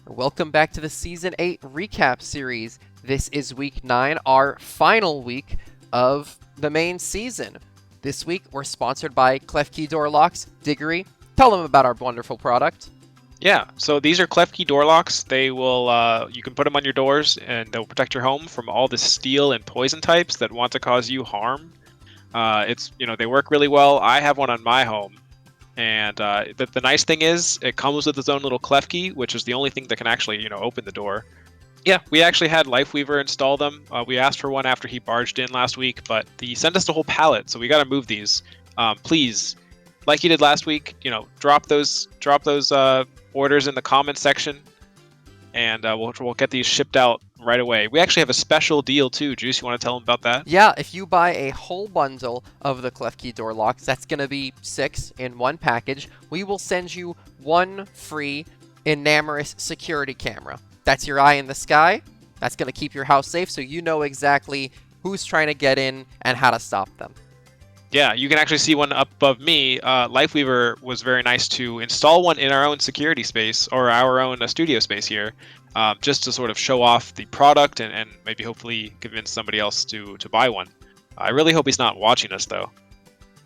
Welcome back to the Season 8 recap series. This is Week 9, our final week of the main season. This week, we're sponsored by Clef Key Door Locks. Diggory, tell them about our wonderful product. Yeah, so these are Clef Key door locks. They will, you can put them on your doors, and they'll protect your home from all the steel and poison types that want to cause you harm. They work really well. I have one on my home, and the nice thing is, it comes with its own little Clef Key, which is the only thing that can actually, open the door. Yeah, we actually had Lifeweaver install them. We asked for one after he barged in last week, but he sent us the whole pallet, so we got to move these. Please, like you did last week, drop those orders in the comments section, and we'll get these shipped out right away. We actually have a special deal too. Juice, you want to tell them about that? Yeah, if you buy a whole bundle of the Clef Key Door Locks, that's going to be 6 in one package. We will send you one free Enamorous security camera. That's your eye in the sky. That's going to keep your house safe so you know exactly who's trying to get in and how to stop them. Yeah, you can actually see one up above me. Lifeweaver was very nice to install one in our own security space, or our own studio space here, just to sort of show off the product and maybe hopefully convince somebody else to buy one. I really hope he's not watching us, though.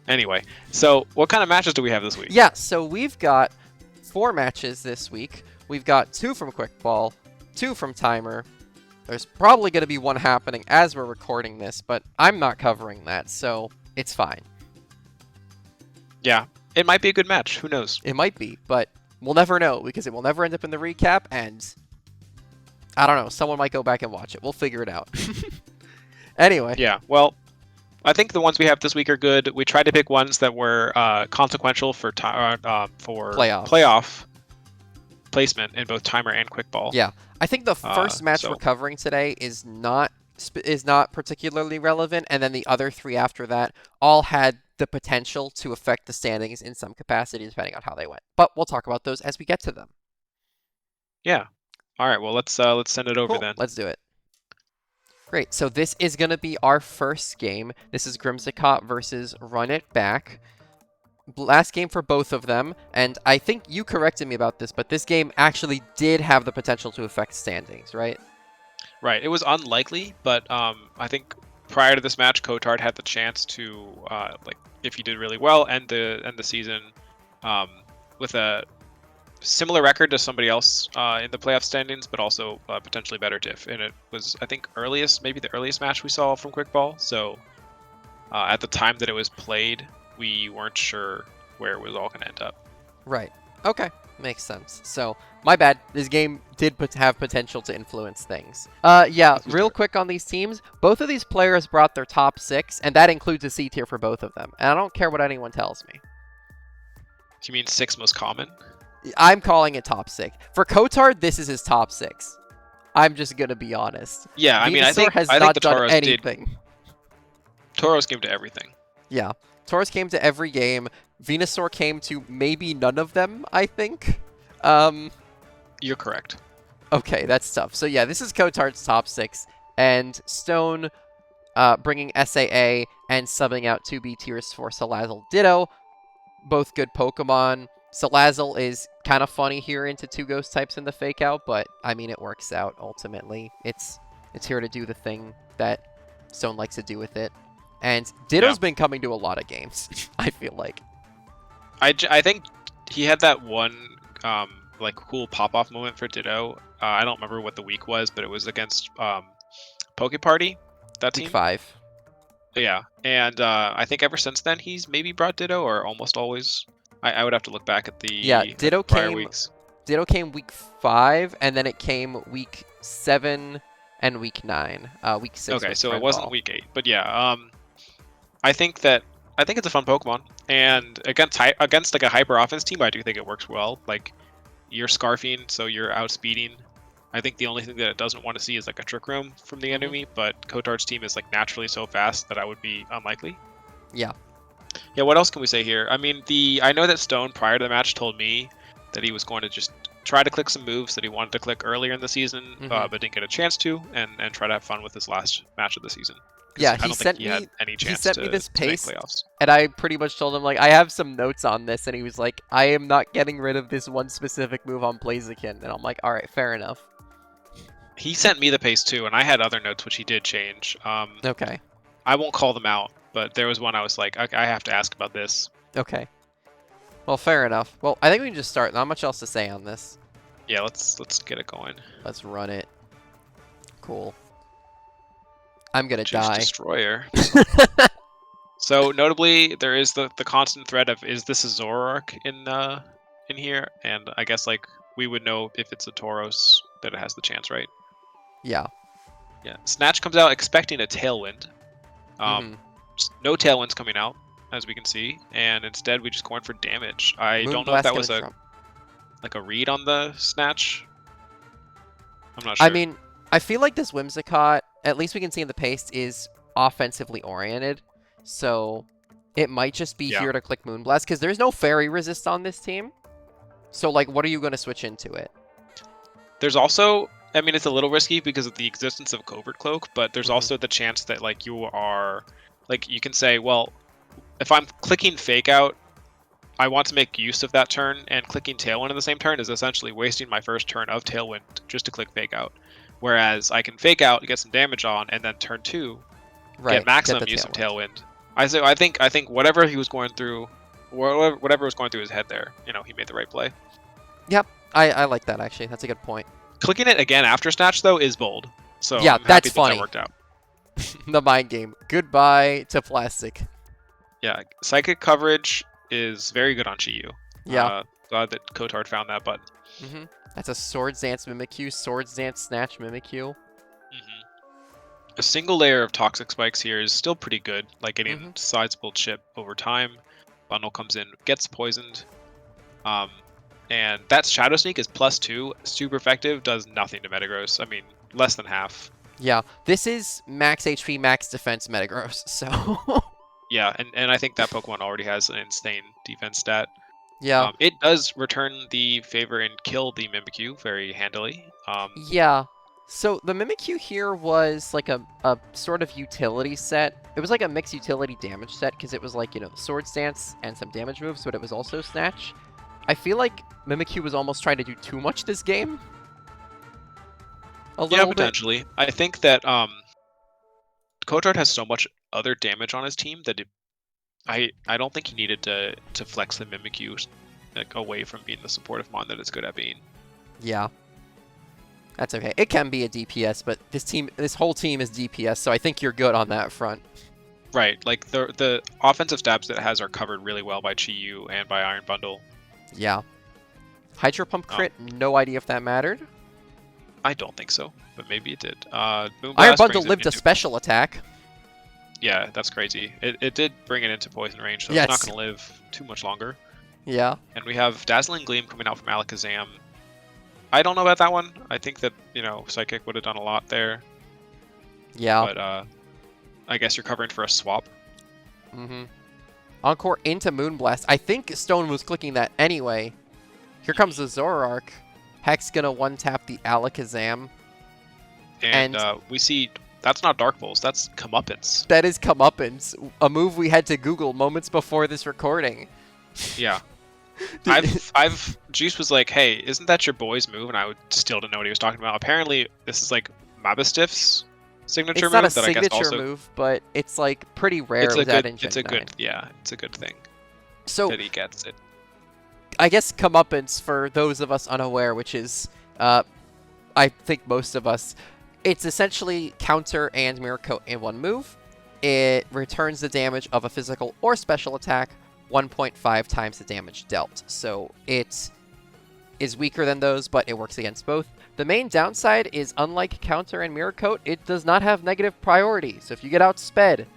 Anyway, so what kind of matches do we have this week? Yeah, so we've got 4 matches this week. We've got 2 from Quick Ball, 2 from Timer. There's probably going to be one happening as we're recording this, but I'm not covering that, so it's fine. Yeah, it might be a good match. Who knows? It might be, but we'll never know because it will never end up in the recap, and I don't know. Someone might go back and watch it. We'll figure it out. Anyway. Yeah, well, I think the ones we have this week are good. We tried to pick ones that were consequential for playoff placement in both Timer and Quick Ball. Yeah, I think the first match we're covering today is not particularly relevant, and then the other 3 after that all had the potential to affect the standings in some capacity, depending on how they went. But we'll talk about those as we get to them. Yeah. All right. Well, let's send it over then. Let's do it. Great. So this is going to be our first game. This is Grimsicott versus Run It Back. Last game for both of them, and I think you corrected me about this, but this game actually did have the potential to affect standings, right? Right. It was unlikely, but I think prior to this match, Kotard had the chance to, if he did really well, end the season with a similar record to somebody else in the playoff standings, but also potentially better diff. And it was, I think, maybe the earliest match we saw from Quick Ball. So at the time that it was played, we weren't sure where it was all going to end up. Right. Okay. Makes sense. So, my bad. This game did have potential to influence things. Yeah, real quick on these teams. Both of these players brought their top 6, and that includes a C tier for both of them. And I don't care what anyone tells me. You mean 6 most common? I'm calling it top 6. For Kotard, this is his top 6. I'm just going to be honest. Yeah, I mean, I think the done Tauros anything. Tauros came to everything. Yeah. Tauros came to every game. Venusaur came to maybe none of them, I think. You're correct. Okay, that's tough. So yeah, this is Kotard's top 6. And Stone bringing SAA and subbing out 2 B tiers for Salazzle Ditto. Both good Pokemon. Salazzle is kind of funny here into 2 ghost types in the fake out, but I mean, it works out ultimately. It's here to do the thing that Stone likes to do with it. And Ditto's been coming to a lot of games, I feel like. I think he had that one cool pop-off moment for Ditto. I don't remember what the week was, but it was against Poke Party, that team. Week 5. Yeah, and I think ever since then he's maybe brought Ditto, or almost always. I would have to look back at the prior weeks. Ditto came week 5, and then it came week 7 and week 9. Week 6. Okay, so it wasn't week 8, but yeah. I think it's a fun Pokemon, and against like a hyper offense team, I do think it works well. Like, you're scarfing, so you're outspeeding. I think the only thing that it doesn't want to see is like a Trick Room from the enemy, but Kotard's team is like naturally so fast that I would be unlikely. Yeah. Yeah. What else can we say here? I mean, I know that Stone prior to the match told me that he was going to just try to click some moves that he wanted to click earlier in the season, but didn't get a chance to, and try to have fun with his last match of the season. 'Cause Yeah, I don't think he had any he chance sent to, me this to make pace, playoffs. and I pretty much told him, like, I have some notes on this, and he was like, I am not getting rid of this one specific move on Blaziken, and I'm like, alright, fair enough. He sent me the pace too, and I had other notes which he did change. Okay. I won't call them out, but there was one I was like, I have to ask about this. Okay. Well, fair enough. Well, I think we can just start. Not much else to say on this. Yeah, let's get it going. Let's run it. Cool. I'm gonna Juice die. Destroyer. So notably, there is the constant threat of, is this a Zoroark in here? And I guess like we would know if it's a Tauros that it has the chance, right? Yeah. Yeah. Snatch comes out expecting a Tailwind. No Tailwinds coming out, as we can see, and instead we just going for damage. I don't know if that was like a read on the Snatch. I'm not sure. I mean, I feel like this Whimsicott, at least we can see in the paste, is offensively oriented. So it might just be here to click Moonblast, because there's no Fairy Resist on this team. So, like, what are you going to switch into it? There's also, I mean, it's a little risky because of the existence of Covert Cloak, but there's also the chance that, like, you are, like, you can say, well, if I'm clicking Fake Out, I want to make use of that turn, and clicking Tailwind in the same turn is essentially wasting my first turn of Tailwind just to click Fake Out. Whereas I can Fake Out, get some damage on, and then turn 2, get maximum use of Tailwind. I think whatever he was going through, whatever was going through his head there, you know, he made the right play. Yep, I like that actually. That's a good point. Clicking it again after Snatch though is bold. So yeah, I'm that's happy funny. That worked out. The mind game. Goodbye to plastic. Yeah, psychic coverage is very good on Chi-Yu. Yeah. Glad that Kotard found that button. That's a Swords Dance Mimikyu, Swords Dance Snatch Mimikyu. A single layer of Toxic Spikes here is still pretty good, like getting sizable chip over time. Bundle comes in, gets poisoned. And that Shadow Sneak is +2, super effective, does nothing to Metagross. I mean, less than half. Yeah, this is max HP, max defense Metagross, so... Yeah, and I think that Pokemon already has an insane defense stat. Yeah. It does return the favor and kill the Mimikyu very handily. Yeah. So the Mimikyu here was like a sort of utility set. It was like a mixed utility damage set because it was like, you know, Swords Dance and some damage moves, but it was also Snatch. I feel like Mimikyu was almost trying to do too much this game. A little bit. Potentially. I think that Kotard has so much other damage on his team that I don't think he needed to flex the Mimikyu like, away from being the supportive mon that it's good at being. Yeah. That's okay. It can be a DPS, but this whole team is DPS, so I think you're good on that front. Right. Like the offensive stabs that it has are covered really well by Chi-Yu and by Iron Bundle. Yeah. Hydro Pump crit, no idea if that mattered. I don't think so, but maybe it did. Iron Bundle lived a special attack. Yeah, that's crazy. It did bring it into poison range, so it's not going to live too much longer. Yeah. And we have Dazzling Gleam coming out from Alakazam. I don't know about that one. I think that, you know, Psychic would have done a lot there. Yeah. But I guess you're covering for a swap. Encore into Moonblast. I think Stone was clicking that anyway. Here comes the Zoroark. Hex gonna one-tap the Alakazam. And we see... That's not Dark Pulse, that's Comeuppance. That is Comeuppance, a move we had to Google moments before this recording. Yeah. Juice was like, hey, isn't that your boy's move? And I still didn't know what he was talking about. Apparently, this is like Mabastiff's signature move. It's not a signature move, but it's like pretty rare it's a good thing. So that he gets it. I guess Comeuppance, for those of us unaware, which is, I think most of us, it's essentially counter and mirror coat in one move. It returns the damage of a physical or special attack 1.5 times the damage dealt. So it is weaker than those, but it works against both. The main downside is, unlike counter and mirror coat, it does not have negative priority. So if you get outsped,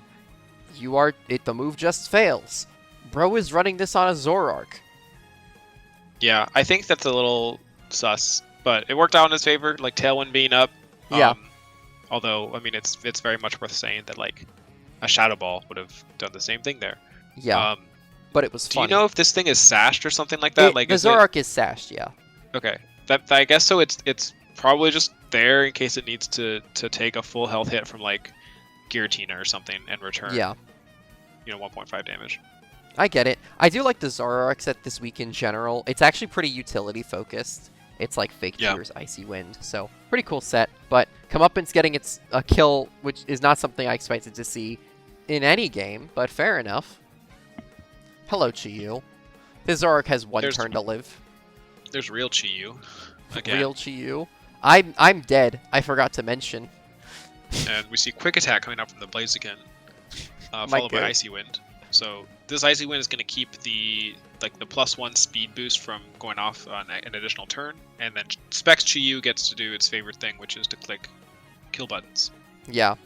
the move just fails. Bro is running this on a Zoroark. Yeah, I think that's a little sus, but it worked out in his favor, like Tailwind being up. Yeah. Although, I mean, it's very much worth saying that, like, a Shadow Ball would have done the same thing there. Yeah. But it was funny. Do you know if this thing is sashed or something like that? The Zoroark is sashed, yeah. Okay. That I guess so. It's probably just there in case it needs to take a full health hit from like Giratina or something and return. Yeah, 1.5 damage. I get it. I do like the Zoroark set this week in general. It's actually pretty utility focused. It's like Fake Yeah. Tears, Icy Wind, so pretty cool set. But Comeuppance getting its a kill, which is not something I expected to see in any game, but fair enough. Hello, Chiyu. This Zoroark has one turn to live. There's real Chiyu again. Real Chiyu. I'm dead. I forgot to mention. And we see Quick Attack coming up from the Blaziken, followed by Icy Wind. So this Icy Wind is going to keep the +1 speed boost from going off on an additional turn, and then Specs Chiyu gets to do its favorite thing, which is to click kill buttons. Yeah,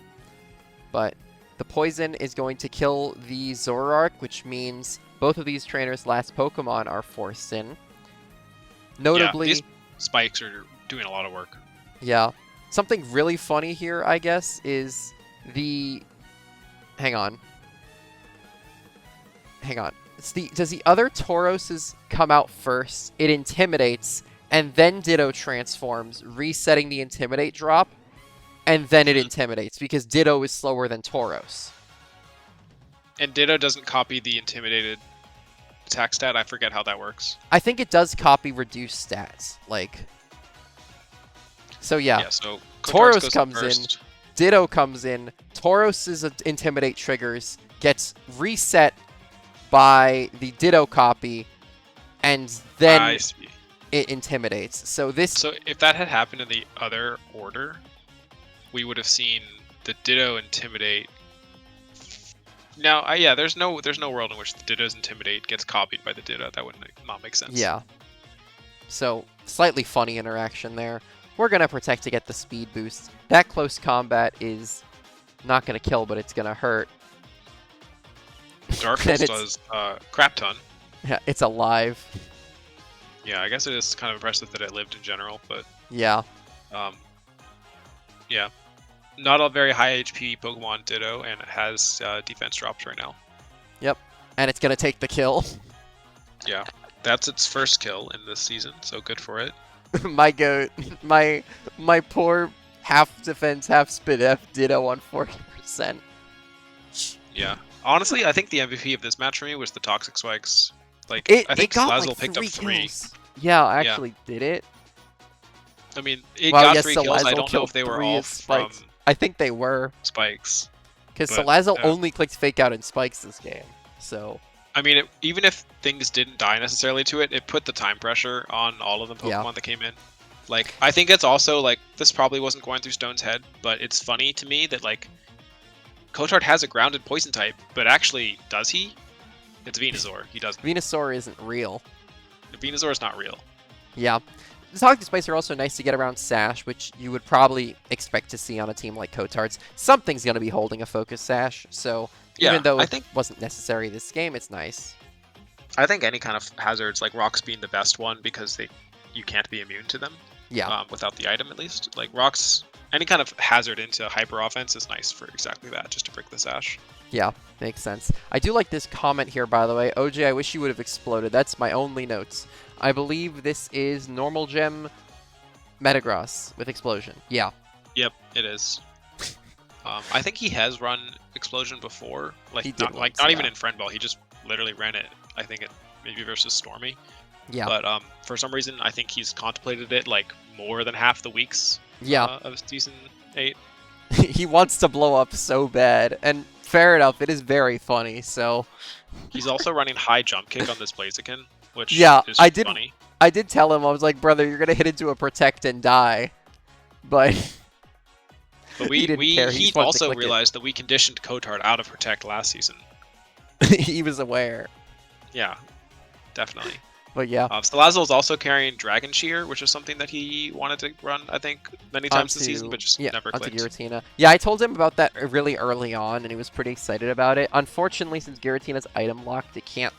but the poison is going to kill the Zoroark, which means both of these trainers' last Pokemon are forced in. Notably, these spikes are doing a lot of work. Yeah. Something really funny here, I guess, is the... Hang on. Does the other Tauroses come out first? It intimidates, and then Ditto transforms, resetting the Intimidate drop, and then it intimidates, because Ditto is slower than Tauros. And Ditto doesn't copy the intimidated attack stat. I forget how that works. I think it does copy reduced stats. So yeah. Yeah, so Tauros comes in, first. Ditto comes in, Tauros's Intimidate triggers, gets reset by the Ditto copy, and then I see. it intimidates. So this... So if that had happened in the other order, we would have seen the Ditto intimidate. Now, yeah, there's no world in which the Ditto's intimidate gets copied by the Ditto. That would not make sense. Yeah. So slightly funny interaction there. We're gonna protect to get the speed boost. That close combat is not gonna kill, but it's gonna hurt. Dark Pulse does crap ton. Yeah, it's alive. Yeah, I guess it is kind of impressive that it lived in general, but Yeah. Yeah, not a very high HP Pokemon Ditto, and it has defense drops right now. Yep. And it's gonna take the kill. Yeah, that's its first kill in this season, so good for it. My goat. My poor half defense, half spit F Ditto on 40%. Yeah. Honestly, I think the MVP of this match for me was the Toxic Spikes. I think got Salazzle picked up 3. Kills. Yeah, I actually did it. I mean, it Well, got yes, 3 kills. I Salazzle don't know if they were killed all 3 from spikes. I think they were. spikes. Because But, Salazzle yeah. only clicked Fake Out in spikes this game. So, I mean, even if things didn't die necessarily to it, it put the time pressure on all of the Pokemon that came in. I think it's also, this probably wasn't going through Stone's head, but it's funny to me that, Kotard has a grounded poison type, but actually, does he? It's Venusaur. He doesn't. Venusaur isn't real. Venusaur is not real. Yeah. The Toxic Spikes are also nice to get around Sash, which you would probably expect to see on a team like Kotard's. Something's going to be holding a Focus Sash, so even though it wasn't necessary this game, it's nice. I think any kind of hazards, like Rocks being the best one, because you can't be immune to them. Yeah. Without the item, at least. Rocks, any kind of hazard into hyper offense is nice for exactly that, just to break the Sash. Yeah, makes sense. I do like this comment here, by the way. OJ, I wish you would have exploded. That's my only notes. I believe this is Normal Gem Metagross with Explosion. Yeah. Yep, it is. I think he has run Explosion before. Not even in Friend Ball. He just literally ran it, I think, maybe versus Stormy. Yeah. But for some reason, I think he's contemplated it more than half the weeks of Season 8. He wants to blow up so bad, and fair enough, it is very funny, so... He's also running high jump kick on this Blaziken, which is funny. I did tell him, I was like, brother, you're gonna hit into a Protect and die. But he didn't care. He also realized that we conditioned Kotard out of Protect last season. He was aware. Yeah, definitely. But yeah. Salazzle is also carrying Dragon Shear, which is something that he wanted to run, I think, many times this season, but just never clicked. Onto Giratina. Yeah, I told him about that really early on, and he was pretty excited about it. Unfortunately, since Giratina's item locked, it can't,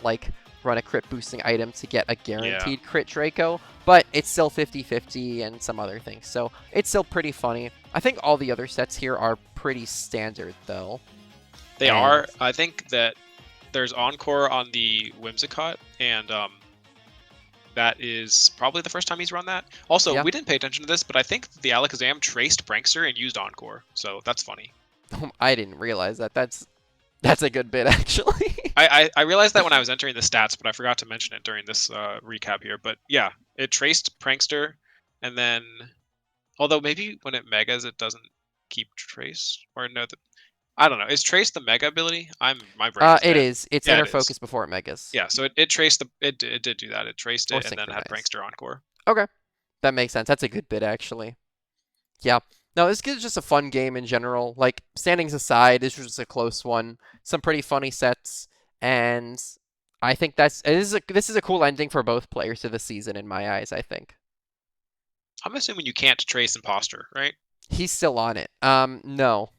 run a crit boosting item to get a guaranteed crit Draco, but it's still 50-50 and some other things, so it's still pretty funny. I think all the other sets here are pretty standard, though. They are. I think that there's Encore on the Whimsicott, and that is probably the first time he's run that. Also, Yeah. we didn't pay attention to this, but I think the Alakazam traced Prankster and used Encore, so that's funny. I didn't realize that. That's a good bit, actually. I realized that when I was entering the stats, but I forgot to mention it during this recap here. But yeah, it traced Prankster, and then, although maybe when it megas, it doesn't keep trace, or no, I don't know. Is trace the mega ability? My brain is It dead. is. It's Yeah, inner it is. focus before it megas. Yeah, so it traced it did do that. It traced Or it and then had synchronize. Prankster Encore. Okay. That makes sense. That's a good bit, actually. Yeah. No, this is just a fun game in general. Like, standings aside, this was just a close one. Some pretty funny sets, and I think this is a cool ending for both players to the season in my eyes, I think. I'm assuming you can't trace Imposter, right? He's still on it. No.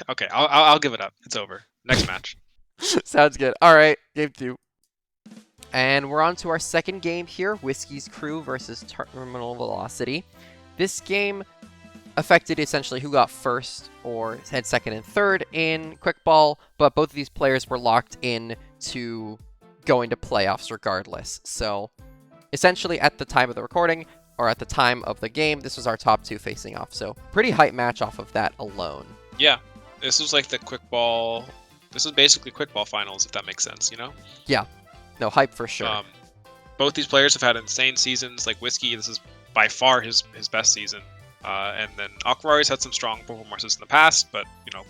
Okay, I'll give it up. It's over. Next match. Sounds good. All right, game 2. And we're on to our second game here, Whiskey's Crew versus Terminal Velocity. This game affected essentially who got first or had second and third in Quick Ball, but both of these players were locked in to going to playoffs regardless. So essentially at the time of the recording, or at the time of the game, this was our top 2 facing off. So pretty hype match off of that alone. Yeah, this was like the Quick Ball. This is basically Quick Ball finals, if that makes sense, you know? Yeah. No, hype for sure. Both these players have had insane seasons. Like Whiskey, this is by far his best season. And then Aquarari's had some strong performances in the past, but, you know,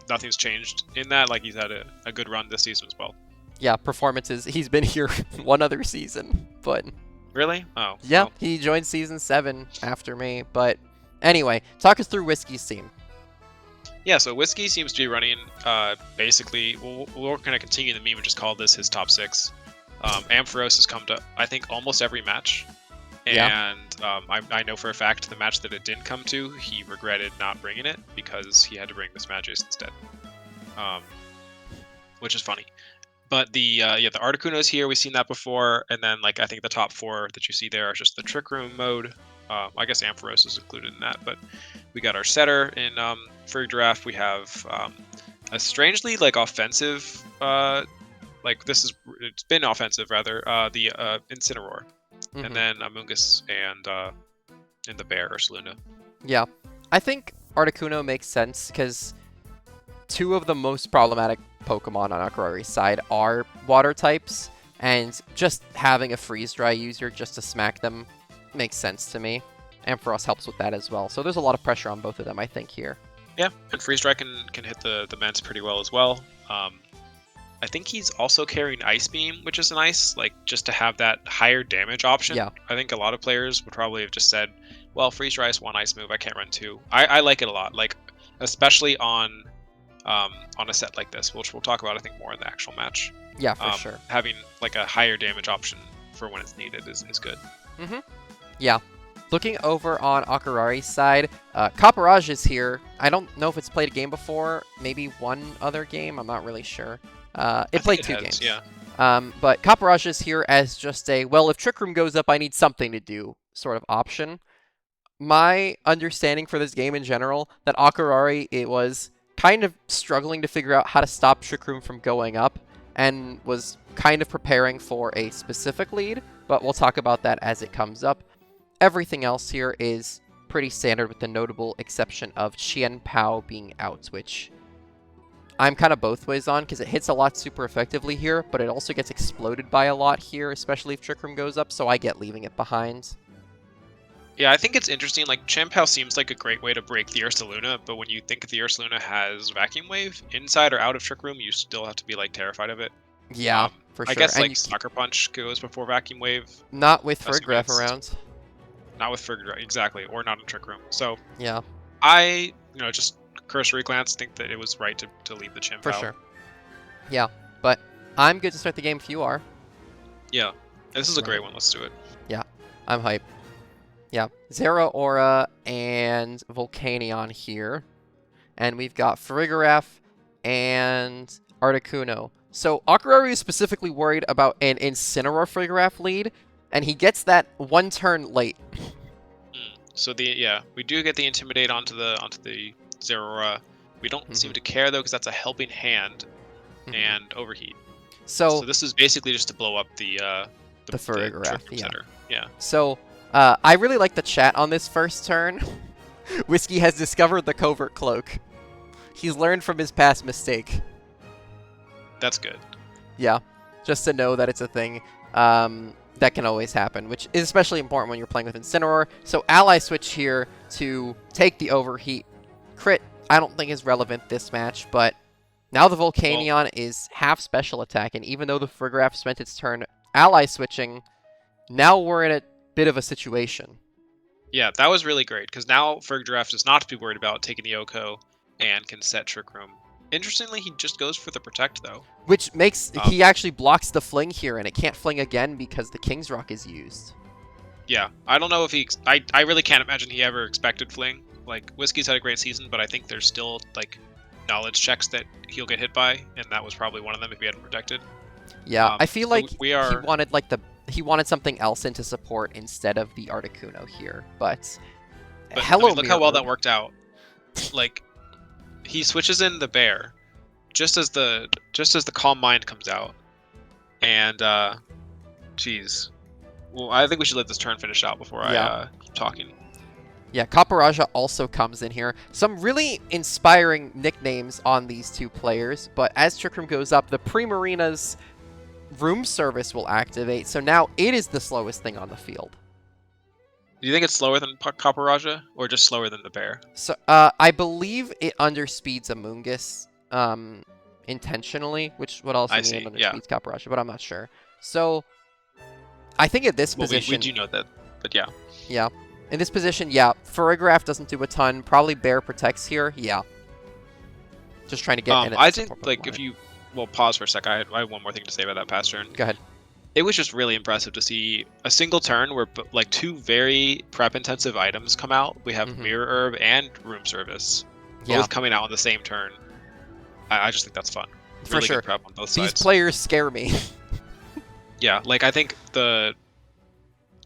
nothing's changed in that. Like, he's had a good run this season as well. Yeah, performances. He's been here one other season, but... Really? Oh. Yeah, well. he joined Season 7 after me, but... Anyway, talk us through Whiskey's team. Yeah, so Whiskey seems to be running, basically... we're going to continue the meme and just call this his top 6. Ampharos has come to, I think, almost every match. And I know for a fact the match that it didn't come to, he regretted not bringing it because he had to bring this Magis instead, which is funny. But the Articuno's here. We've seen that before, and then like I think the top 4 that you see there are just the Trick Room mode. I guess Ampharos is included in that, but we got our setter in Furry Giraffe. We have a strangely like offensive, it's been offensive rather. The Incineroar. Mm-hmm. And then Amoonguss and the bear Ursaluna. Yeah. I think Articuno makes sense because 2 of the most problematic Pokemon on Aquarari's side are water types, and just having a freeze-dry user just to smack them makes sense to me. Ampharos helps with that as well. So there's a lot of pressure on both of them, I think, here. Yeah, and Freeze-Dry can hit the Ments pretty well as well. I think he's also carrying Ice Beam, which is nice, like just to have that higher damage option. Yeah. I think a lot of players would probably have just said, well, Freeze Dry is 1 ice move, I can't run 2. I like it a lot, like especially on a set like this, which we'll talk about I think more in the actual match. Yeah, for sure. Having like a higher damage option for when it's needed is good. Mm-hmm. Yeah. Looking over on Aquarari's side, Copperage is here. I don't know if it's played a game before, maybe one other game, I'm not really sure. It played 2 games. Yeah. But Copperage is here as just a, well, if Trick Room goes up, I need something to do sort of option. My understanding for this game in general, that Aquarari, it was kind of struggling to figure out how to stop Trick Room from going up, and was kind of preparing for a specific lead, but we'll talk about that as it comes up. Everything else here is pretty standard with the notable exception of Chien Pao being out, which I'm kind of both ways on, because it hits a lot super effectively here, but it also gets exploded by a lot here, especially if Trick Room goes up, so I get leaving it behind. Yeah, I think it's interesting, like Chien Pao seems like a great way to break the Ursaluna, but when you think the Ursaluna has Vacuum Wave, inside or out of Trick Room, you still have to be like terrified of it. Yeah, for sure. I guess and like Sucker Punch goes before Vacuum Wave. Not with Fergraph around. Not with Fergraph, exactly, or not in Trick Room. So yeah, I, just cursory glance, think that it was right to leave the Chien Pao. For sure. Yeah, but I'm good to start the game if you are. Yeah, this is a great one. Let's do it. Yeah, I'm hyped. Yeah, Zeraora and Volcanion here. And we've got Farigiraf and Articuno. So Aquarari is specifically worried about an Incineroar Farigiraf lead, and he gets that 1 turn late. So we do get the Intimidate onto the Zeraora. We don't seem to care though, because that's a helping hand and Overheat. So this is basically just to blow up the The Farigiraf, Trick Room yeah. Setter. Yeah. So, I really like the chat on this first turn. Whiskey has discovered the covert cloak. He's learned from his past mistake. That's good. Yeah, just to know that it's a thing that can always happen, which is especially important when you're playing with Incineroar. So ally switch here to take the overheat. Crit, I don't think is relevant this match, but now the Volcanion is half special attack, and even though the Farigiraf spent its turn ally switching, now we're in a bit of a situation. Yeah, that was really great, because now Farigiraf does not have to be worried about taking the Oko and can set Trick Room. Interestingly, he just goes for the Protect, though. Which makes he actually blocks the fling here, and it can't fling again because the King's Rock is used. Yeah, I don't know if he... I really can't imagine he ever expected fling. Like, Whiskey's had a great season, but I think there's still, like, knowledge checks that he'll get hit by, and that was probably one of them if he hadn't protected. Yeah, I feel like we are... he wanted something else into support instead of the Articuno here, but hello, I mean, look how well that worked out. Like, he switches in the bear just as the Calm Mind comes out, and geez, well, I think we should let this turn finish out before I keep talking. Yeah, Caporaja also comes in here. Some really inspiring nicknames on these two players, but as Trick Room goes up, the Primarina's room service will activate, so now it is the slowest thing on the field. Do you think it's slower than Caporaja, or just slower than the bear? So, I believe it underspeeds Amoonguss, intentionally, which would also mean it underspeeds Caporaja, but I'm not sure. So, I think at this position... we do know that, but yeah. Yeah. In this position, yeah, Farigiraf doesn't do a ton. Probably Bear protects here, yeah. Just trying to get in it. I think, like, if you... Well, pause for a sec. I have one more thing to say about that past turn. Go ahead. It was just really impressive to see a single turn where, like, two very prep-intensive items come out. We have Mirror Herb and Room Service, both coming out on the same turn. I just think that's fun. For sure. Good prep on both sides. These players scare me. Yeah, like, I think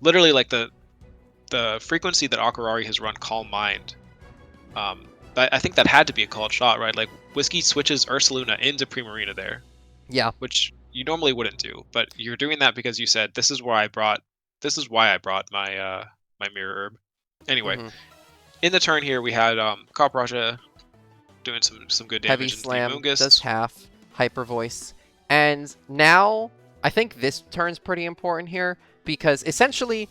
literally, like, the frequency that Akurari has run Calm Mind, I think that had to be a called shot, right? Like, Whiskey switches Ursaluna into Primarina there. Yeah. Which you normally wouldn't do, but you're doing that because you said this is why I brought my my Mirror Herb. Anyway, in the turn here we had Caporaja doing some good damage. Heavy Slam does half, Hyper Voice, and now I think this turn's pretty important here because essentially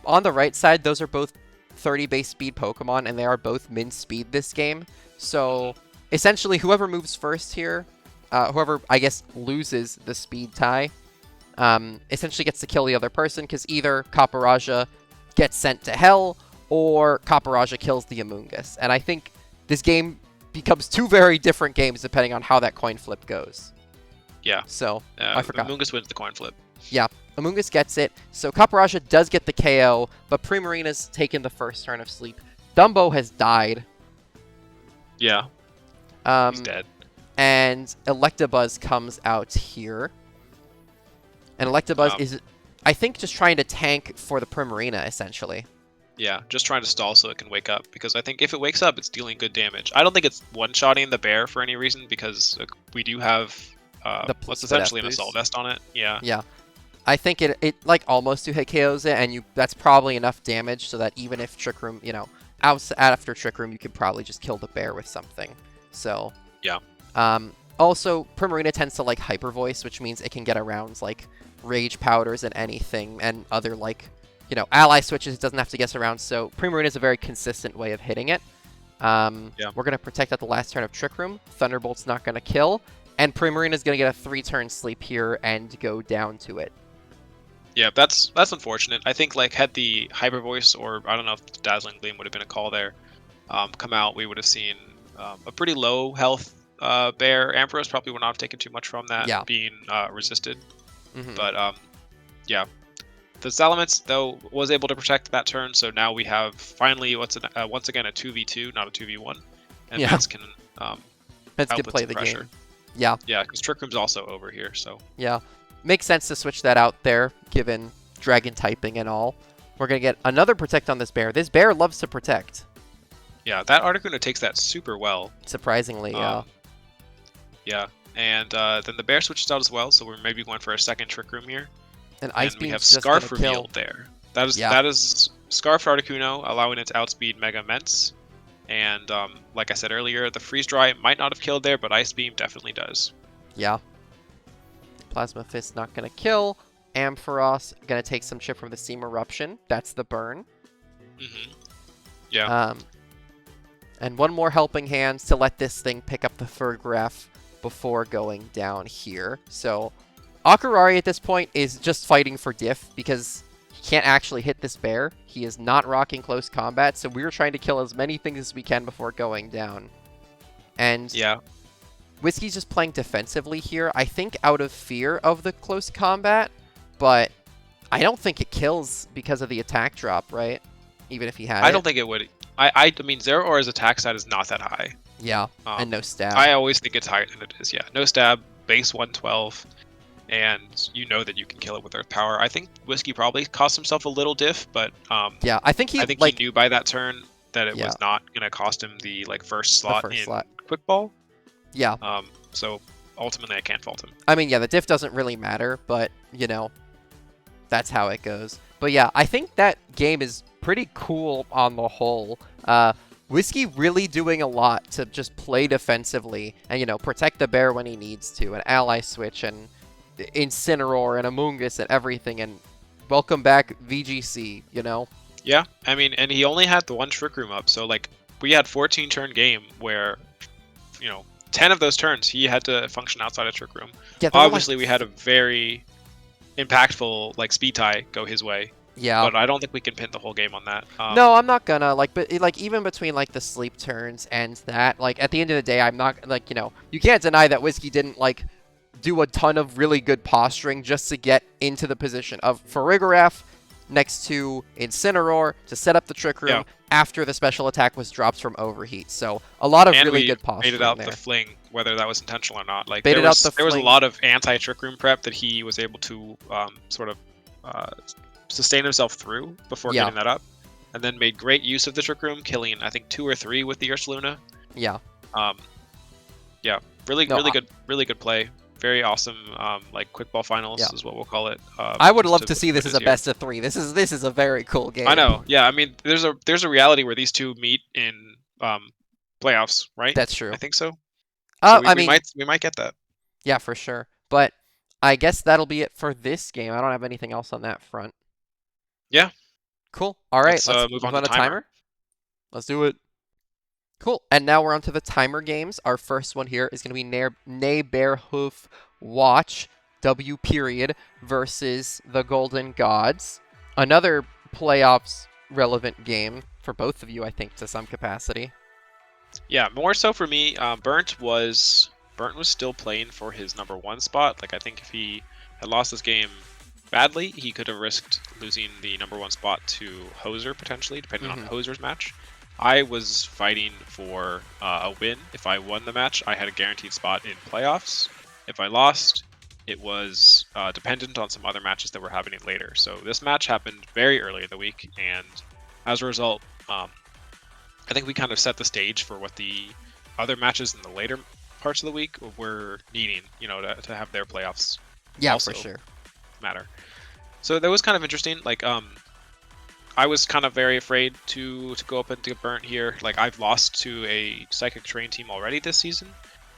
on the right side those are both 30 base speed Pokemon, and they are both min speed this game. So essentially, whoever moves first here, whoever, I guess, loses the speed tie, essentially gets to kill the other person, because either Caporaja gets sent to hell, or Caporaja kills the Amoonguss. And I think this game becomes two very different games depending on how that coin flip goes. Yeah. So, I forgot. Amoonguss wins the coin flip. Yeah. Amoonguss gets it, so Caporaja does get the KO, but Primarina's taken the first turn of sleep. Dumbo has died. Yeah. He's dead. And Electabuzz comes out here. And Electabuzz is, I think, just trying to tank for the Primarina, essentially. Yeah, just trying to stall so it can wake up, because I think if it wakes up, it's dealing good damage. I don't think it's one-shotting the bear for any reason, because we do have what's essentially an Assault Vest on it. Yeah. Yeah. I think it like almost 2-hit KOs it, and that's probably enough damage so that even if Trick Room, you know, after Trick Room, you could probably just kill the bear with something. So yeah. Also, Primarina tends to like Hyper Voice, which means it can get around like Rage Powders and anything, and other like, you know, ally switches. It doesn't have to guess around. So Primarina is a very consistent way of hitting it. We're gonna protect at the last turn of Trick Room. Thunderbolt's not gonna kill, and Primarina's gonna get a 3-turn sleep here and go down to it. Yeah, that's unfortunate. I think, like, had the Hyper Voice, or I don't know if the Dazzling Gleam would have been a call there, come out, we would have seen a pretty low health bear. Ampharos probably would not have taken too much from that being resisted. But yeah, the Salamence though was able to protect that turn, so now we have finally once again a 2v2, not a 2v1, and Mets can play the pressure. Game. Yeah. Yeah, because Trick Room's also over here, so yeah. Makes sense to switch that out there, given dragon typing and all. We're going to get another protect on this bear. This bear loves to protect. Yeah, that Articuno takes that super well. Surprisingly, yeah. Yeah, and then the bear switches out as well, so we're maybe going for a second Trick Room here. And Ice And we have Beam's just gonna Scarf kill. revealed there. That Yeah. is Scarf Articuno, allowing it to outspeed Mega Immense. And like I said earlier, the Freeze Dry might not have killed there, but Ice Beam definitely does. Yeah. Plasma Fist not gonna kill. Ampharos gonna take some chip from the Steam Eruption. That's the burn. Yeah. And one more Helping Hands to let this thing pick up the Furgraph before going down here. So Akurari at this point is just fighting for diff because he can't actually hit this bear. He is not rocking close combat, so we're trying to kill as many things as we can before going down. And Yeah. Whiskey's just playing defensively here, I think out of fear of the close combat, but I don't think it kills because of the attack drop, right? Even if he had I don't think it would. I mean, Zero Aura's attack stat is not that high. Yeah, and no stab. I always think it's higher than it is. Yeah, no stab, base 112, and you know that you can kill it with Earth Power. I think Whiskey probably cost himself a little diff, but yeah, I think he he knew by that turn that it Yeah. was not going to cost him the first slot first in slot. Quick Ball. Yeah. So ultimately, I can't fault him. I mean, yeah, the diff doesn't really matter, but, you know, that's how it goes. But yeah, I think that game is pretty cool on the whole. Whiskey really doing a lot to just play defensively and, you know, protect the bear when he needs to, and ally switch, and Incineroar, and Amoonguss, and everything, and welcome back VGC, you know? Yeah, I mean, and he only had the one Trick Room up, so, like, we had 14-turn game where, you know, 10 of those turns he had to function outside of Trick Room. Yeah, Obviously, we had a very impactful, like, speed tie go his way. Yeah. But I don't think we can pin the whole game on that. No, I'm not gonna, like, but, like, even between, like, the sleep turns and that, like, at the end of the day, I'm not, like, you know, you can't deny that Whiskey didn't, like, do a ton of really good posturing just to get into the position of Farigiraf next to Incineroar to set up the Trick Room after the special attack was dropped from Overheat. So, a lot of really good posturing baited out there. the fling, whether that was intentional or not. Like, Baited there out the was a fling. lot of anti-Trick Room prep that he was able to sort of sustain himself through before getting that up, and then made great use of the Trick Room, killing I think 2 or 3 with the Ursaluna. Yeah. Yeah, really good play. Very awesome, like quick ball finals is what we'll call it. I would love to see this as a best of 3. This is a very cool game. I know. Yeah, I mean, there's a reality where these two meet in playoffs, right? That's true. I think so. I mean, we might get that. Yeah, for sure. But I guess that'll be it for this game. I don't have anything else on that front. Yeah. Cool. All right, let's move on to timer. Let's do it. Cool. And now we're on to the timer games. Our first one here is going to be Neighbearhoof Watch W period versus the Golden Gods. Another playoffs relevant game for both of you, I think, to some capacity. Yeah, more so for me. Burnt was still playing for his #1 spot. Like, I think if he had lost this game badly, he could have risked losing the #1 spot to Hoser potentially, depending on Hoser's match. I was fighting for a win. If I won the match, I had a guaranteed spot in playoffs. If I lost, it was dependent on some other matches that were happening later. So this match happened very early in the week, and as a result, I think we kind of set the stage for what the other matches in the later parts of the week were needing, you know, to have their playoffs. Yeah, also for sure. Matter. So that was kind of interesting. Like, I was kind of very afraid to go up and get burnt here. Like, I've lost to a Psychic Terrain team already this season,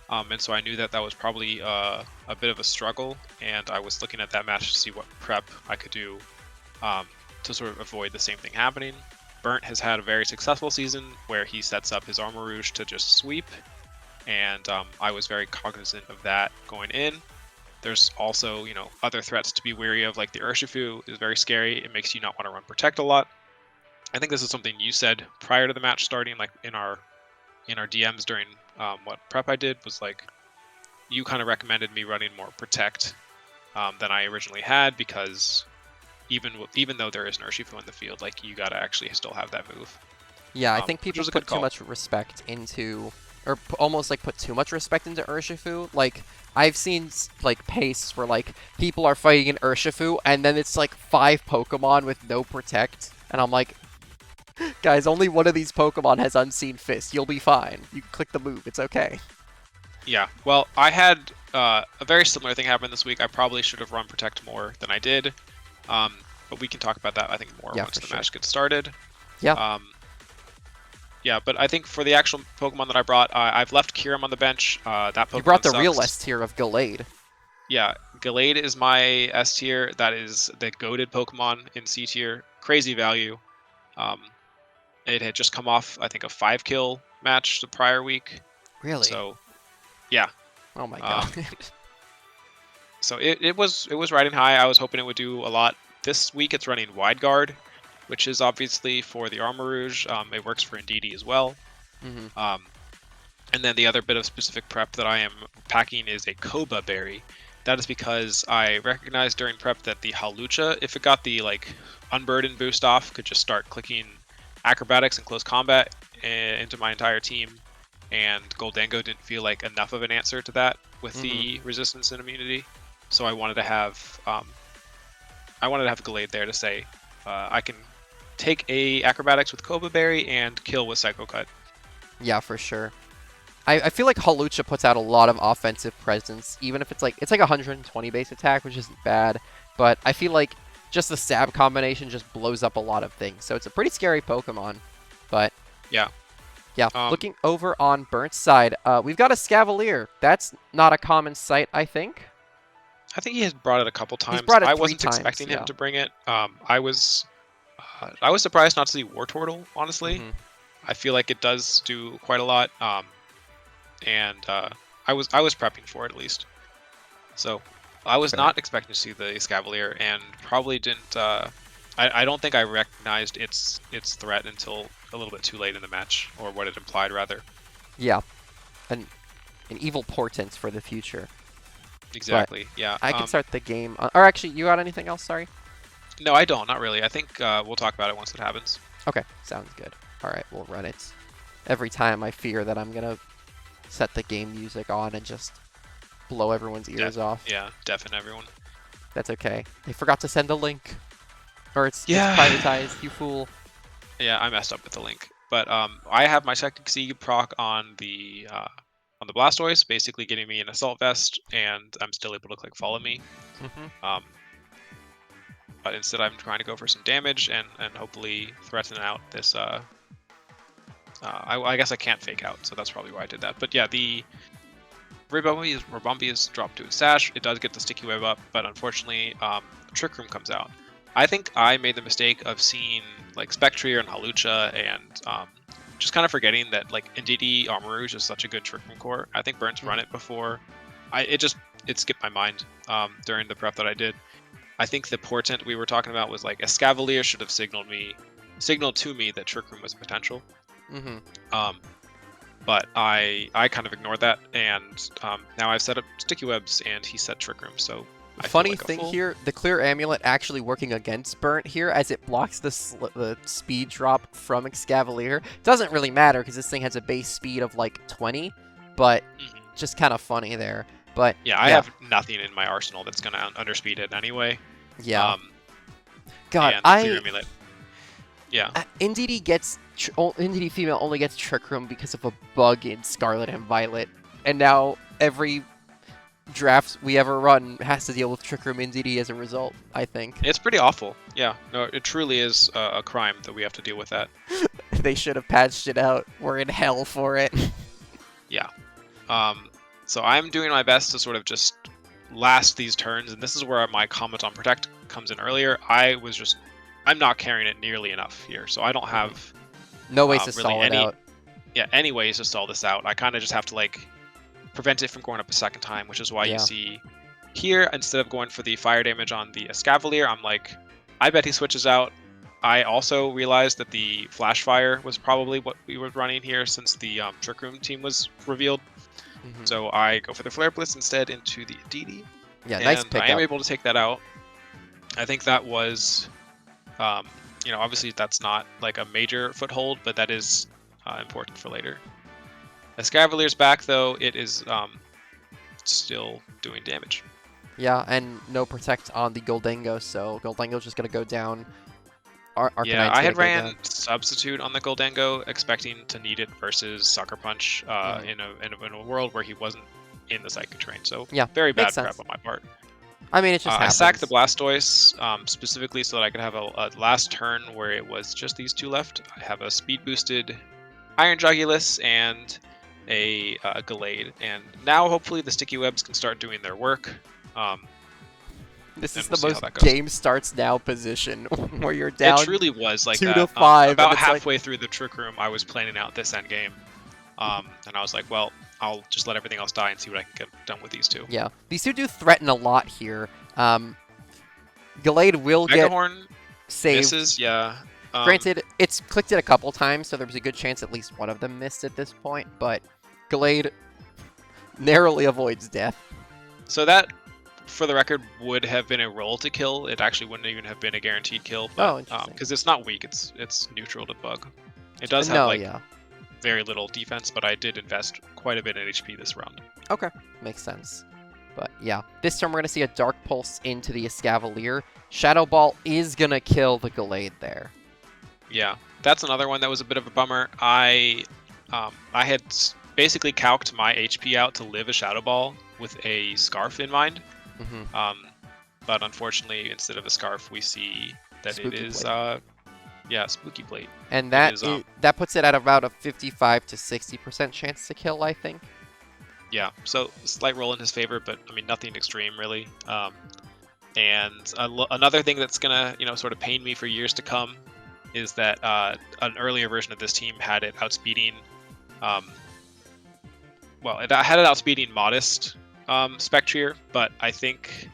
and so I knew that was probably a bit of a struggle. And I was looking at that match to see what prep I could do to sort of avoid the same thing happening. Burnt has had a very successful season where he sets up his Armor Rouge to just sweep, and I was very cognizant of that going in. There's also, you know, other threats to be wary of, like the Urshifu is very scary. It makes you not want to run Protect a lot. I think this is something you said prior to the match starting, like in our DMs during what prep I did, was like you kind of recommended me running more Protect than I originally had, because even though there is an Urshifu in the field, like, you gotta actually still have that move. Yeah, I think people put too much respect into, or almost like put too much respect into Urshifu. Like, I've seen like pace where like people are fighting an Urshifu and then it's like 5 Pokemon with no Protect, and I'm like, guys, only one of these Pokemon has Unseen Fist. You'll be fine. You can click the move. It's okay. Yeah. Well, I had a very similar thing happen this week. I probably should have run Protect more than I did. But we can talk about that, I think, more Yeah, once for the sure. match gets started. Yeah. Yeah, but I think for the actual Pokemon that I brought, I've left Kyurem on the bench. That Pokemon You brought the real sucks. S tier of Gallade. Yeah, Gallade is my S tier. That is the goated Pokemon in C tier. Crazy value. It had just come off, I think, a 5-kill match the prior week. Really? So, yeah. Oh my god. So it was riding high. I was hoping it would do a lot. This week it's running Wide Guard, which is obviously for the Armarouge. It works for Indeedee as well. And then the other bit of specific prep that I am packing is a Koba Berry. That is because I recognized during prep that the Hawlucha, if it got the like Unburden boost off, could just start clicking Acrobatics and Close Combat into my entire team. And Goldango didn't feel like enough of an answer to that with the resistance and immunity. So I wanted to have Gallade there to say I can take a Acrobatics with Koba Berry and kill with Psycho Cut. Yeah, for sure. I feel like Hawlucha puts out a lot of offensive presence, even if it's like 120 base attack, which isn't bad. But I feel like just the stab combination just blows up a lot of things. So it's a pretty scary Pokemon. But yeah. Looking over on Burnt's side, we've got a Scavalier. That's not a common sight, I think. I think he has brought it a couple times. He's brought it I 3 wasn't times, expecting yeah. him to bring it. I was surprised not to see Wartortle, honestly. I feel like it does do quite a lot. And I was prepping for it at least. So I was not expecting to see the Scavalier, and probably didn't. I don't think I recognized its threat until a little bit too late in the match, or what it implied rather. Yeah, an evil portent for the future. Exactly. But yeah. I can start the game. Or actually, you got anything else? Sorry. No, I don't. Not really. I think we'll talk about it once it happens. Okay, sounds good. All right, we'll run it. Every time I fear that I'm gonna set the game music on and just blow everyone's ears off. Yeah, deafen everyone. That's okay. They forgot to send a link. Or it's privatized, you fool. Yeah, I messed up with the link. But I have my Second Siege proc on the Blastoise, basically getting me an Assault Vest, and I'm still able to click Follow Me. But instead I'm trying to go for some damage and hopefully threaten out this... I guess I can't fake out, so that's probably why I did that. But yeah, the Ribombee is dropped to its sash. It does get the Sticky Web up, but unfortunately, Trick Room comes out. I think I made the mistake of seeing like Spectrier and Hawlucha and just kind of forgetting that like Indeedee Armarouge is such a good Trick Room core. I think Burnt's run it before. It skipped my mind during the prep that I did. I think the portent we were talking about was like a Scavalier should have signaled to me that Trick Room was potential. But I kind of ignored that, and now I've set up Sticky Webs, and he set Trick Room, so I Funny feel like thing here, the Clear Amulet actually working against Burnt here, as it blocks the speed drop from Excavalier. Doesn't really matter, because this thing has a base speed of like 20, but just kind of funny there. But yeah, I have nothing in my arsenal that's going to underspeed it anyway. Yeah. God, Clear Amulet. Yeah. Indeedee female only gets Trick Room because of a bug in Scarlet and Violet, and now every draft we ever run has to deal with Trick Room Indeedee as a result, I think. It's pretty awful. Yeah, no, it truly is a crime that we have to deal with that. They should have patched it out. We're in hell for it. Yeah. So I'm doing my best to sort of just last these turns, and this is where my comment on Protect comes in earlier. I'm not carrying it nearly enough here, so I don't have no ways to really stall it out. Yeah, any ways to stall this out. I kind of just have to like prevent it from going up a second time, which is why you see here, instead of going for the fire damage on the Escavalier, I'm like, I bet he switches out. I also realized that the Flash Fire was probably what we were running here since the Trick Room team was revealed. So I go for the Flare Blitz instead into the DD. Yeah, nice pickup. I am able to take that out. I think that was, obviously that's not like a major foothold, but that is important for later. Escavalier's back though, it is still doing damage. Yeah, and no Protect on the Goldango, so Goldango's just going to go down. Yeah, I had ran Substitute on the Goldango, expecting to need it versus Sucker Punch in a world where he wasn't in the Psychic Train. So yeah, very bad prep on my part. I mean, it just I happens. sacked the Blastoise specifically so that I could have a last turn where it was just these two left. I have a speed boosted Iron Jugulus and a Gallade, and now hopefully the sticky webs can start doing their work. This is we'll the see how that most goes. game starts now position where you're down. It truly was like 2 that. to 5. About and it's halfway through the Trick Room, I was planning out this end game, and I was like, well, I'll just let everything else die and see what I can get done with these two. Yeah, these two do threaten a lot here. Gallade will Megahorn get saved. misses, yeah. Granted, it's clicked it a couple times, so there was a good chance at least one of them missed at this point, but Gallade narrowly avoids death. So that, for the record, would have been a roll to kill. It actually wouldn't even have been a guaranteed kill, but because it's not weak, it's neutral to bug. It does have very little defense, but I did invest quite a bit in HP this round. Okay, makes sense. But yeah, this turn we're going to see a Dark Pulse into the Escavalier. Shadow Ball is going to kill the Gallade there. Yeah, that's another one that was a bit of a bummer. I had basically calced my HP out to live a Shadow Ball with a Scarf in mind. But unfortunately, instead of a Scarf, we see that Spooky it is Plate. Spooky Plate. And that that puts it at about a 55 to 60% chance to kill, I think. Yeah, so slight roll in his favor, but I mean nothing extreme really. And another thing that's gonna sort of pain me for years to come is that an earlier version of this team had it outspeeding. It had it outspeeding Modest Spectrier, but I think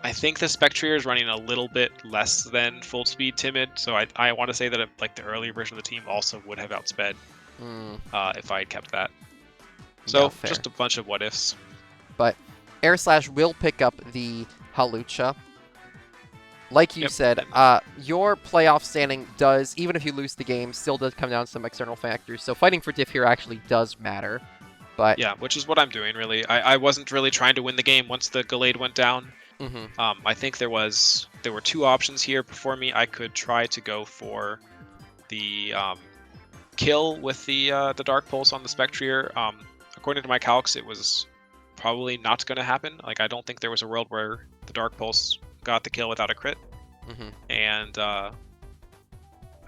the Spectrier is running a little bit less than full speed Timid, so I want to say that the earlier version of the team also would have outsped if I had kept that. So Yeah, just a bunch of what ifs. But Air Slash will pick up the Halucha. Like you said, your playoff standing does, even if you lose the game, still does come down to some external factors. So fighting for diff here actually does matter. But yeah, which is what I'm doing really. I wasn't really trying to win the game once the Gallade went down. I think there were two options here before me. I could try to go for the kill with the Dark Pulse on the Spectrier. According to my calcs, it was probably not going to happen. I don't think there was a world where the Dark Pulse got the kill without a crit. And I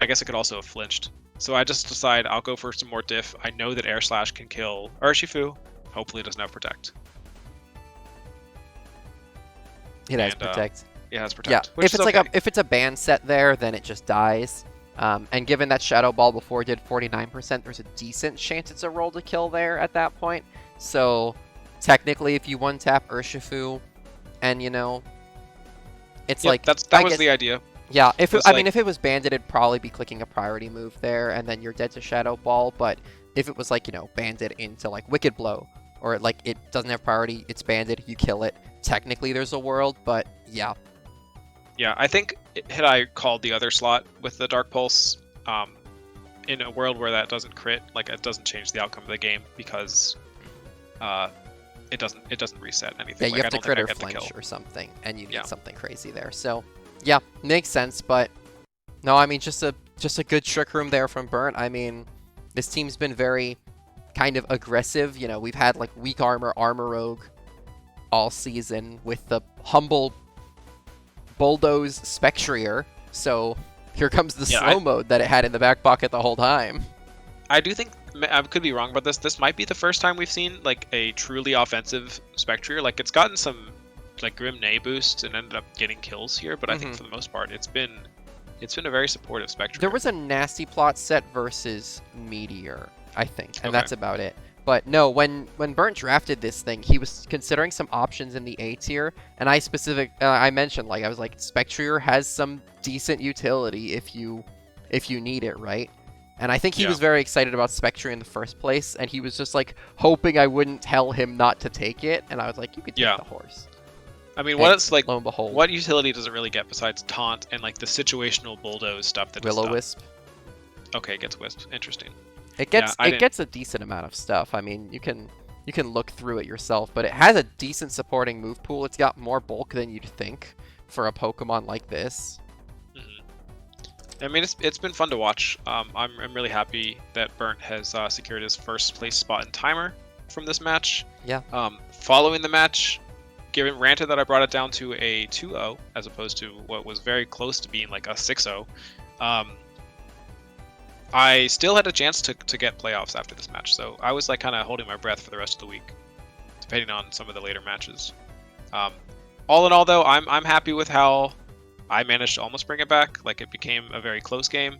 guess it could also have flinched. So I just decide I'll go for some more diff. I know that Air Slash can kill Urshifu. Hopefully it doesn't have Protect. It has Protect. It has Protect. Yeah, if it's a ban set there, then it just dies. And given that Shadow Ball before did 49%, there's a decent chance it's a roll to kill there at that point. So technically, if you one tap Urshifu, and it's that was the idea. Yeah, if it was banded, it'd probably be clicking a priority move there, and then you're dead to Shadow Ball. But if it was banded into Wicked Blow, or it doesn't have priority, it's banded, you kill it. Technically, there's a world, but yeah. Yeah, I think had I called the other slot with the Dark Pulse, in a world where that doesn't crit, it doesn't change the outcome of the game because it doesn't reset anything. Yeah, you have to crit or flinch or something, and you need something crazy there. So yeah, makes sense. But no, I mean just a good Trick Room there from Burnt. I mean, this team's been very kind of aggressive. We've had weak armor Rogue all season with the humble Bulldoze Spectrier, so here comes the slow mode that it had in the back pocket the whole time. I do think, I could be wrong about this, this might be the first time we've seen a truly offensive Spectrier. It's gotten some Grim Nay boosts and ended up getting kills here, but I think for the most part it's been a very supportive Spectrier. There was a nasty plot set versus Meteor, I think, and that's about it. But no, when Burnt drafted this thing, he was considering some options in the A tier, and I mentioned I was Spectrier has some decent utility if you need it, right? And I think he was very excited about Spectrier in the first place, and he was just hoping I wouldn't tell him not to take it, and I was like, you could take the horse. I mean, lo and behold, what utility does it really get besides taunt and the situational bulldoze stuff that Will-O-Wisp? Okay, it gets Wisp. Interesting. It gets a decent amount of stuff. I mean, you can look through it yourself, but it has a decent supporting move pool. It's got more bulk than you'd think for a Pokemon like this. I mean, it's been fun to watch. I'm really happy that Burnt has secured his first place spot in Timer from this match. Yeah. Following the match, granted that I brought it down to a 2-0 as opposed to what was very close to being like a 6-0. I still had a chance to get playoffs after this match, so I was like kind of holding my breath for the rest of the week, depending on some of the later matches. All in all, though, I'm happy with how I managed to almost bring it back. Like, it became a very close game.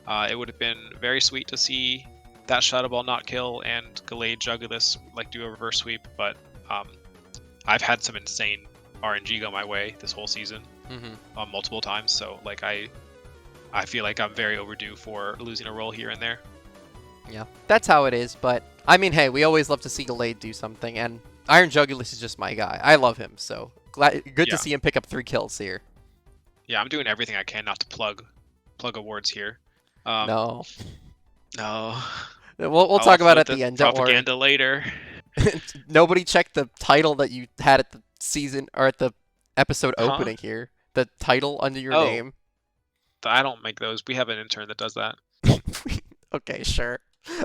It would have been very sweet to see that Shadow Ball not kill and Gallade Jugulis like do a reverse sweep, but I've had some insane RNG go my way this whole season, multiple times. So like I feel like I'm very overdue for losing a roll here and there. Yeah, that's how it is. But I mean, hey, we always love to see Gallade do something, and Iron Jugulis is just my good I love him, so good to see him pick up 3 kills here. Yeah, I'm doing everything I can not to plug awards here. No. We'll I'll talk about it at upload the end. Don't worry. Propaganda later. Nobody checked the title that you had at the season or at the episode opening here. The title under your name. I don't make those. We have an intern that does that. Okay, sure.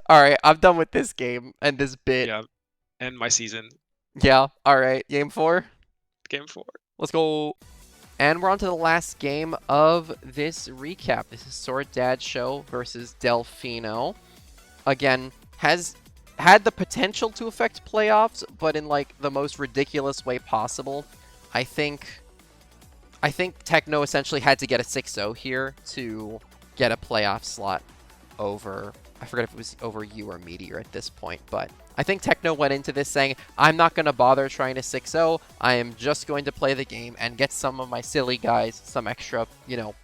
All right, I'm done with this game and this bit. Yeah, and my season. Yeah. All right, game 4. Game 4. Let's go. And we're on to the last game of this recap. This is Sword Dad Show versus Delfino. Techno has had the potential to affect playoffs, but in like the most ridiculous way possible. I think Techno essentially had to get a 6-0 here to get a playoff slot over, I forget if it was over you or Meteor at this point, but I think Techno went into this saying, I'm not going to bother trying to 6-0. I am just going to play the game and get some of my silly guys some extra,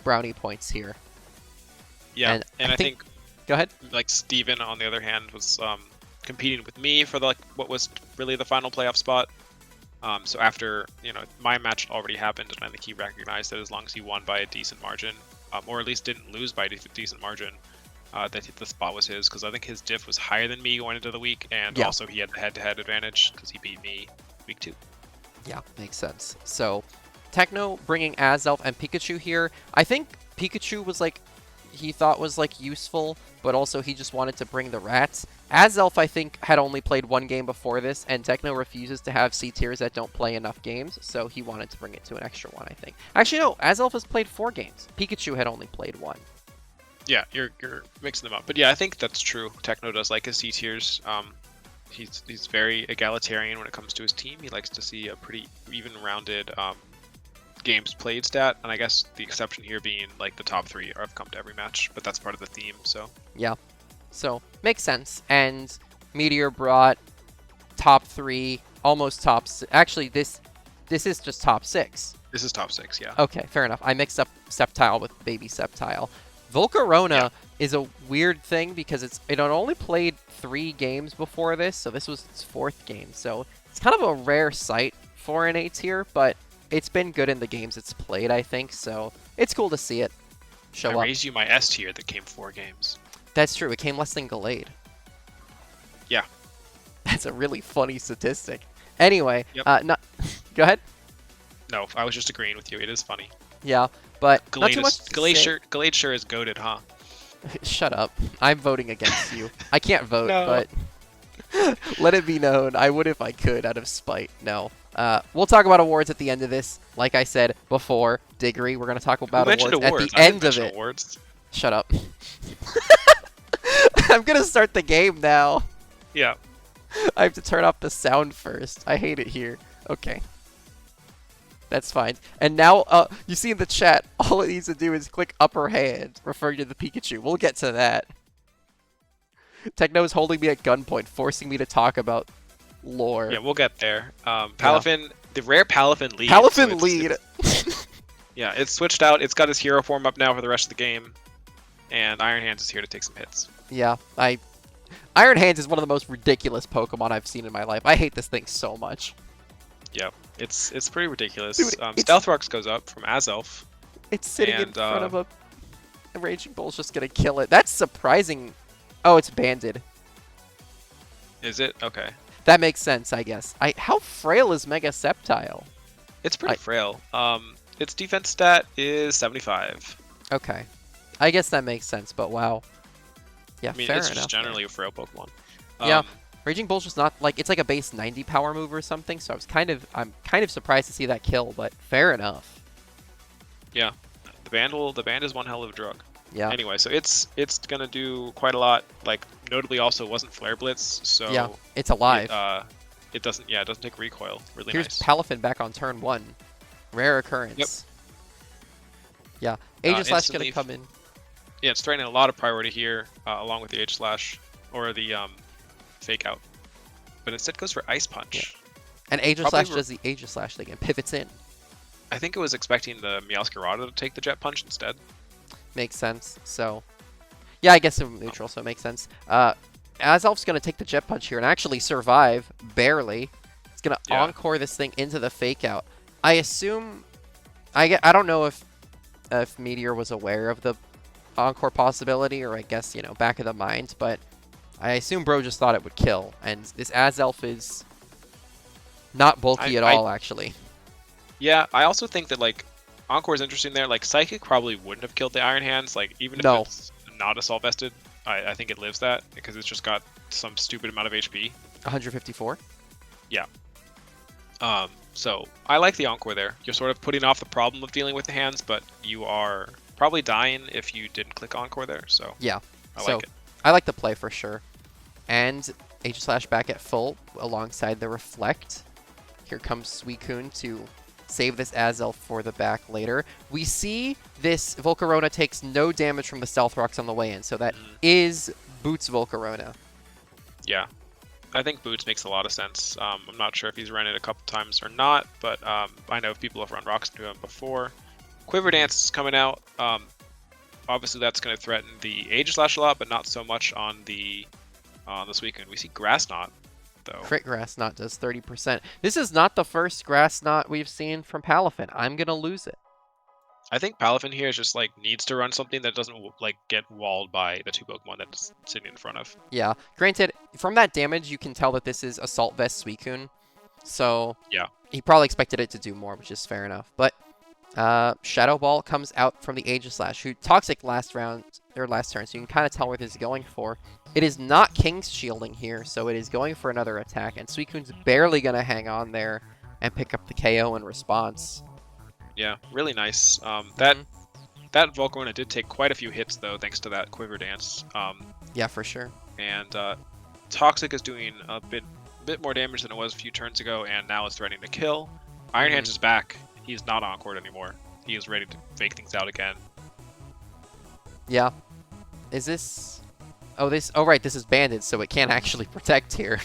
brownie points here. Yeah, and I think go ahead. Like Steven, on the other hand, was competing with me for what was really the final playoff spot. So after my match already happened, and I think he recognized that as long as he won by a decent margin, or at least didn't lose by a decent margin, that the spot was his, because I think his diff was higher than me going into the week, and also he had the head-to-head advantage because he beat me week 2. Yeah, makes sense. So Techno bringing Azelf and Pikachu here. I think Pikachu was he thought was useful, but also he just wanted to bring the rats. Azelf, I think, had only played 1 game before this, and Techno refuses to have C tiers that don't play enough games, so he wanted to bring it to an extra 1, I think. Actually, no, Azelf has played 4 games. Pikachu had only played 1. Yeah, you're mixing them up. But yeah, I think that's true. Techno does like his C tiers. He's very egalitarian when it comes to his team. He likes to see a pretty even-rounded games played stat, and I guess the exception here being the top 3 have come to every match, but that's part of the theme, so. Yeah. So, makes sense. And Meteor brought top 3, almost top 6. Actually, this is just top 6. This is top 6, yeah. Okay, fair enough. I mixed up Sceptile with Baby Sceptile. Volcarona is a weird thing because it had only played 3 games before this, so this was its 4th game. So, it's kind of a rare sight for an A tier, but it's been good in the games it's played, I think, so it's cool to see it show up. I raised you my S tier that came 4 games. That's true. It came less than Gallade. Yeah. That's a really funny statistic. Anyway, Yep. Go ahead. No, I was just agreeing with you. It is funny. Yeah, but Gallade not too much to say. Gallade sure is goated, huh? Shut up. I'm voting against you. I can't vote, No. but let it be known. I would if I could, out of spite. No. We'll talk about awards at the end of this. Like I said before, Diggory, we're going to talk about awards at the end of it. Awards. Shut up. I'm going to start the game now. Yeah. I have to turn off the sound first. I hate it here. Okay. That's fine. And now, you see in the chat, all it needs to do is click upper hand, referring to the Pikachu. We'll get to that. Techno is holding me at gunpoint, forcing me to talk about lore. Yeah, we'll get there. Palafin, the rare Palafin lead. Palafin lead! Yeah, it's switched out. It's got his hero form up now for the rest of the game. And Iron Hands is here to take some hits. Yeah, Iron Hands is one of the most ridiculous Pokemon I've seen in my life. I hate this thing so much. Yeah, it's pretty ridiculous. Dude, Stealth Rocks goes up from Azelf. It's sitting in front of a Raging Bull's just gonna kill it. That's surprising. Oh, it's banded. Is it? Okay. That makes sense, I guess. How frail is Mega Sceptile? It's pretty frail. Its defense stat is 75. Okay. I guess that makes sense, but wow. Yeah, I mean, fair it's enough. just generally a frail Pokemon. Yeah. Raging Bull's just not like it's like a base 90 power move or something. So I'm kind of surprised to see that kill, but fair enough. Yeah, the band is one hell of a drug. Yeah. Anyway, so it's gonna do quite a lot. Like notably, also wasn't Flare Blitz, so Yeah, it's alive. It doesn't take recoil. Really Here's nice. Palafin back on turn 1. Rare occurrence. Yep. Yeah, Aegislash gonna Instantly come in. Yeah, it's threatening a lot of priority here, along with the Aegislash or the Fake Out. But instead goes for Ice Punch. And Aegislash does the Aegislash thing and pivots in. I think it was expecting the Meowscarada to take the Jet Punch instead. Makes sense. So, yeah, I guess I'm neutral, so it makes sense. Azelf's going to take the Jet Punch here and actually survive, barely. It's going to Encore this thing into the Fake Out. I assume... I don't know if Meteor was aware of the Encore possibility, or I guess, you know, back of the mind, but I assume Bro just thought it would kill. And this Azelf is not bulky at all, actually. Yeah, I also think that, like, Encore is interesting there. Like, Psychic probably wouldn't have killed the Iron Hands. Like, even if it's not Assault Vested, I think it lives that because it's just got some stupid amount of HP. 154? Yeah. So I like the Encore there. You're sort of putting off the problem of dealing with the hands, but you are probably dying if you didn't click Encore there. So yeah, I like it. I like the play for sure. And Aegislash back at full alongside the Reflect. Here comes Suicune to save this Azelf for the back later. We see this Volcarona takes no damage from the Stealth Rocks on the way in, so that is Boots Volcarona. Yeah, I think Boots makes a lot of sense. I'm not sure if he's run it a couple times or not, but I know people have run Rocks into him before. Quiver Dance is coming out. Obviously, that's going to threaten the Aegislash a lot, but not so much on the Suicune. We see Grass Knot, though. Crit Grass Knot does 30%. This is not the first Grass Knot we've seen from Palafin. I'm going to lose it. I think Palafin here is just like needs to run something that doesn't like get walled by the two Pokemon that's sitting in front of. Yeah. Granted, from that damage, you can tell that this is Assault Vest Suicune. So yeah, he probably expected it to do more, which is fair enough. But Shadow Ball comes out from the Aegislash, who Toxic last turn, so you can kind of tell where this is going for. It is not King's Shielding here, so it is going for another attack, and Suicune's barely going to hang on there and pick up the KO in response. Yeah, really nice. That Volcarona did take quite a few hits, though, thanks to that Quiver Dance. Yeah, for sure. And Toxic is doing a bit more damage than it was a few turns ago, and now is threatening to kill. Iron Hands is back. He's not Encored anymore. He is ready to fake things out again. Yeah. Is this... Oh, right, this is banded, so it can't actually protect here.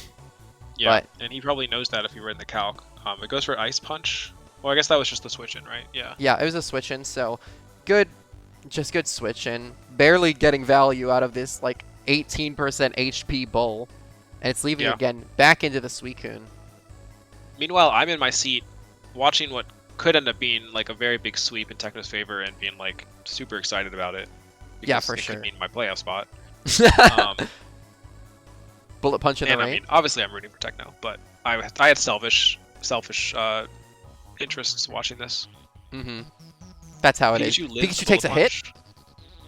Yeah, and he probably knows that if he read the calc. It goes for Ice Punch. Well, I guess that was just the switch-in, right? Yeah. Yeah, it was a switch-in, so good switch-in. Barely getting value out of this, like, 18% HP Bull. And it's leaving it again back into the Suicune. Meanwhile, I'm in my seat watching what could end up being, like, a very big sweep in Techno's favor and being, like, super excited about it. Yeah, for sure. It could mean my playoff spot. Bullet Punch in the rain. I mean, obviously I'm rooting for Techno, but I had selfish interests watching this. Mm-hmm. That's how it is. Pikachu takes a hit?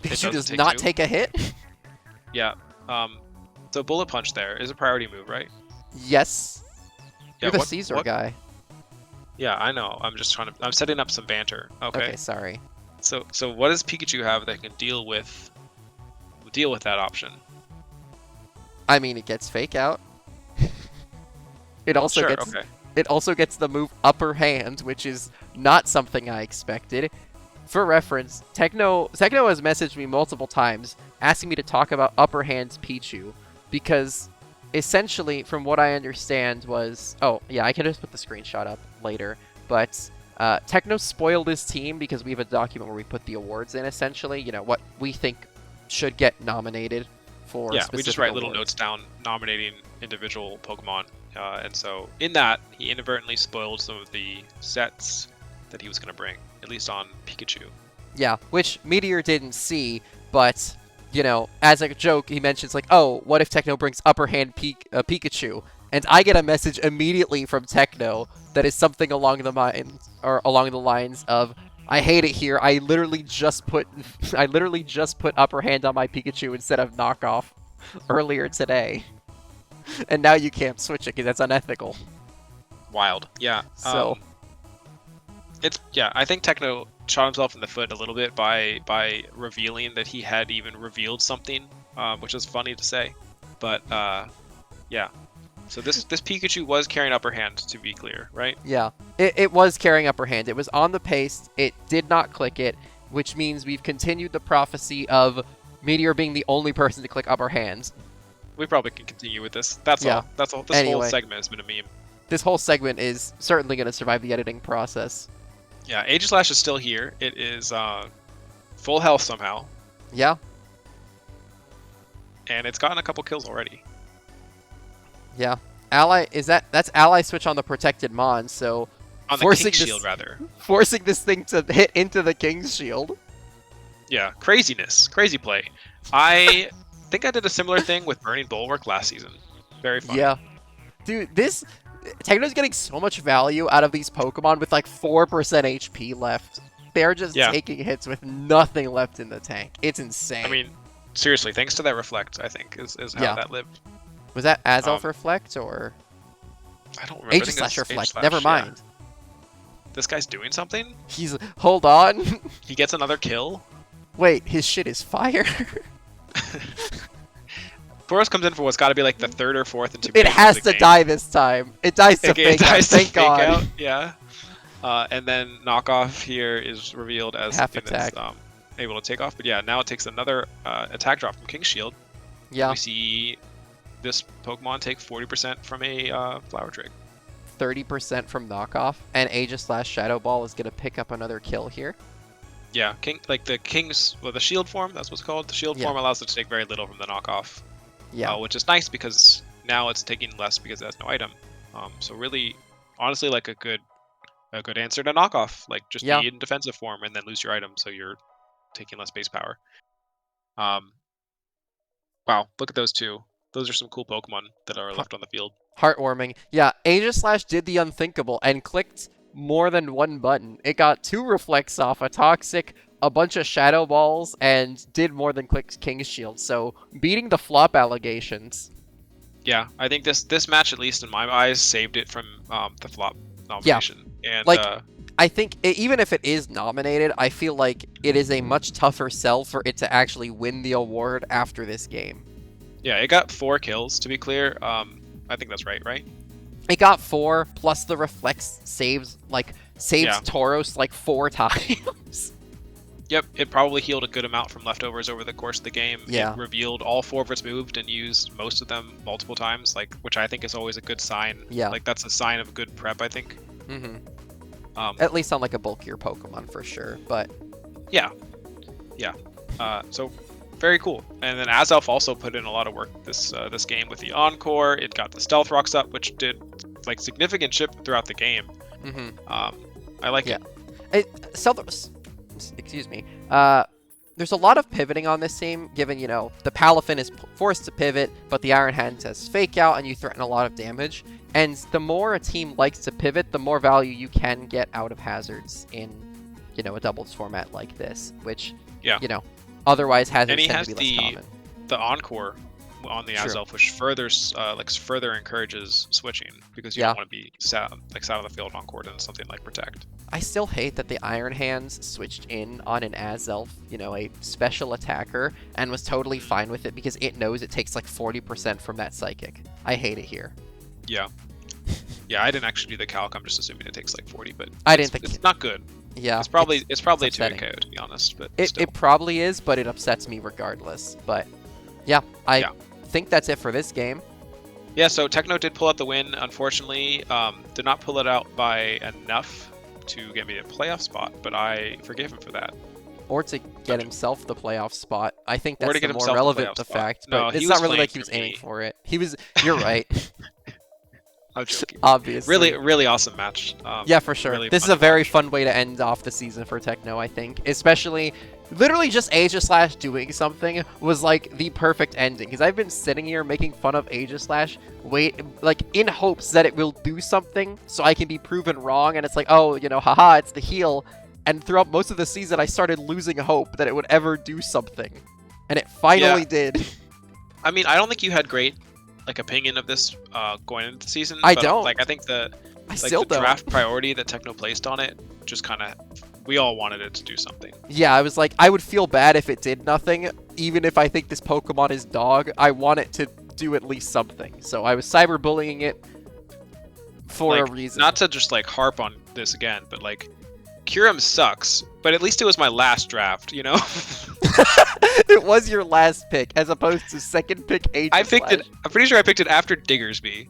Pikachu does not take a hit? Yeah. So Bullet Punch there is a priority move, right? Yes. Yeah, You're the Caesar guy. Yeah, I know. I'm setting up some banter. Okay, sorry. So what does Pikachu have that can deal with that option? I mean, it gets Fake Out. It also gets the move Upper Hand, which is not something I expected. For reference, Techno has messaged me multiple times asking me to talk about Upper Hand's Pichu, because essentially, from what I understand was... Oh, yeah, I can just put the screenshot up later, but Techno spoiled his team because we have a document where we put the awards in, essentially, you know, what we think should get nominated for we just write little awards. notes down nominating individual Pokemon, and so in that he inadvertently spoiled some of the sets that he was going to bring, at least on Pikachu. Yeah, which Meteor didn't see, but you know, as a joke, he mentions like, "Oh, what if Techno brings Upper Hand Pikachu?" And I get a message immediately from Techno that is something along the lines of, "I hate it here. I literally just put Upper Hand on my Pikachu instead of Knockoff earlier today." And now you can't switch it because that's unethical. Wild. Yeah. So I think Techno shot himself in the foot a little bit by revealing that he had even revealed something, which is funny to say. But yeah. So this Pikachu was carrying upper hand, to be clear, right? yeah, it was carrying upper hand. It was on the paste. It did not click it, which means we've continued the prophecy of Meteor being the only person to click upper hands. We probably can continue with this. That's all. That's all. This whole segment has been a meme. This whole segment is certainly going to survive the editing process. Yeah, Aegislash is still here. It is full health somehow. Yeah. And it's gotten a couple kills already. Yeah. That's ally switch on the protected Mon, so on the King's Shield rather. Forcing this thing to hit into the King's Shield. Yeah, crazy play. I think I did a similar thing with Burning Bulwark last season. Very fun. Yeah. Dude, Techno's getting so much value out of these Pokemon with like 4% HP left. They're just taking hits with nothing left in the tank. It's insane. I mean, seriously, thanks to that Reflect, I think, is how that lived. Was that Azelf Reflect or? I don't remember. Aegislash Reflect. Never mind. Yeah. This guy's doing something? Hold on. He gets another kill? Wait, his shit is fire? Boros comes in for what's got to be like the third or fourth It has to die this time. It dies to fake out. Thank God. Yeah. And then Knockoff here is revealed as half something attack. That's able to take off. But yeah, now it takes another attack drop from King's Shield. Yeah. We see this Pokemon take 40% from a Flower Twig. 30% from Knockoff, and Aegislash Shadow Ball is going to pick up another kill here. Yeah, the Shield form, that's what's called. The Shield form allows it to take very little from the Knockoff. Yeah. Which is nice because now it's taking less because it has no item. So really, honestly, like a good answer to Knockoff. Like just be in defensive form and then lose your item, so you're taking less base power. Wow, look at those two. Those are some cool Pokemon that are left on the field. Heartwarming. Yeah, Aegislash did the unthinkable and clicked more than one button. It got 2 Reflects off, a Toxic, a bunch of Shadow Balls, and did more than click King's Shield. So beating the flop allegations. Yeah, I think this match, at least in my eyes, saved it from the flop nomination. Yeah. And I think even if it is nominated, I feel like it is a much tougher sell for it to actually win the award after this game. Yeah, it got 4 kills, to be clear. I think that's right? It got 4, plus the Reflex saves Tauros like 4 times. Yep, it probably healed a good amount from leftovers over the course of the game. Yeah. It revealed all 4 of its moved and used most of them multiple times, which I think is always a good sign. Yeah. Like that's a sign of good prep, I think. Mm-hmm. At least on like a bulkier Pokemon for sure, but yeah. So very cool. And then Azelf also put in a lot of work this game with the Encore. It got the Stealth Rocks up, which did like significant chip throughout the game. Mm-hmm. I like it. Excuse me. There's a lot of pivoting on this team, given, the Palafin is forced to pivot, but the Iron Hand says Fake Out, and you threaten a lot of damage. And the more a team likes to pivot, the more value you can get out of hazards in, a doubles format like this, which, otherwise hazards tend to be less common. The Encore on the Azelf, which further encourages switching, because you don't want to be sat on the field Encore than something like Protect. I still hate that the Iron Hands switched in on an Azelf, a special attacker, and was totally fine with it because it knows it takes like 40% from that Psychic. I hate it here. Yeah. Yeah, I didn't actually do the calc. I'm just assuming it takes like 40, but it's not good. Yeah. It's probably a 2 KO, to be honest, but it probably is, but it upsets me regardless. But yeah, I think that's it for this game. Yeah, so Techno did pull out the win. Unfortunately, did not pull it out by enough to get me a playoff spot, but I forgive him for that. Or to get himself the playoff spot. I think that's the more relevant fact, but it's not really like he was aiming for it. You're right. I'm joking. Obviously. Really, really awesome match. Yeah, for sure. Really this is a very fun way to end off the season for Techno, I think. Especially, literally just Aegislash doing something was like the perfect ending. Because I've been sitting here making fun of Aegislash, in hopes that it will do something so I can be proven wrong. And it's like, oh, haha, it's the heal. And throughout most of the season, I started losing hope that it would ever do something. And it finally did. I mean, I don't think you had great like opinion of this going into the season. I but, don't. Like I think the I like still the don't. draft priority that Techno placed on it just kind of we all wanted it to do something. Yeah, I was like, I would feel bad if it did nothing, even if I think this Pokemon is dog. I want it to do at least something. So I was cyberbullying it for a reason. Not to just like harp on this again, but like Kyurem sucks, but at least it was my last draft, you know? It was your last pick, as opposed to second pick I picked it. I'm pretty sure I picked it after Diggersby.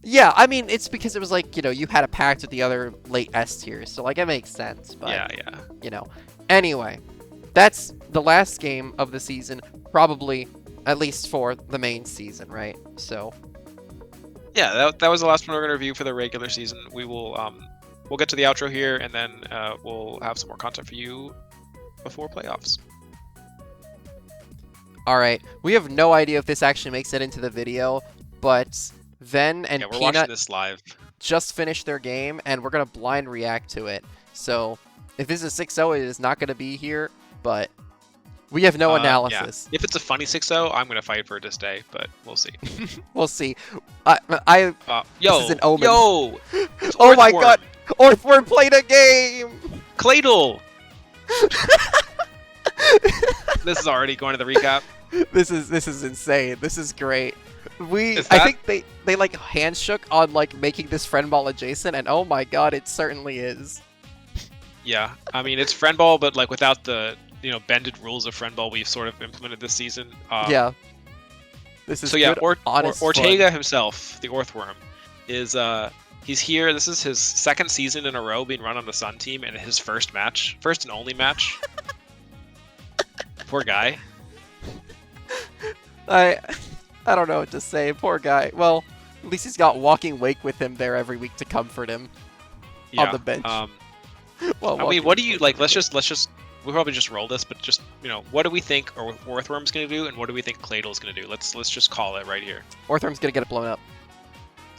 Yeah, I mean, it's because it was like, you know, you had a pact with the other late S tiers, so like it makes sense. But, Yeah. you know. Anyway, that's the last game of the season, probably, at least for the main season, right? So. Yeah, that was the last one we're gonna review for the regular season. We will we'll get to the outro here, and then we'll have some more content for you before playoffs. All right, we have no idea if this actually makes it into the video, but Ven and Yeah, we're watching Peanut this live. just finished their game, and we're gonna blind react to it. So if this is 6-0, it is not gonna be here, but we have no analysis. Yeah. If it's a funny 6-0, I'm gonna fight for it to stay, but we'll see. We'll see. Yo, this is an omen. Yo, it's Oh my Orthworm. god, Orthworm played a game. Cladle. This is already going to the recap. This is insane. This is great. I that- think they like handshook on like making this friend ball adjacent, and oh my god, it certainly is. Yeah, I mean it's friend ball, but like without the bended rules of friend ball we've sort of implemented this season. Yeah. This is so yeah, good, honest Ortega fun. himself, the Orthworm, is he's here. This is his second season in a row being run on the Sun team, and his first and only match. Poor guy. I don't know what to say. Poor guy. Well, at least he's got Walking Wake with him there every week to comfort him on the bench. Well, I mean, what do you like? Let's just we'll probably just roll this, but just what do we think Orthworm's gonna do, and what do we think Cladle's gonna do? Let's just call it right here. Orthworm's gonna get it blown up.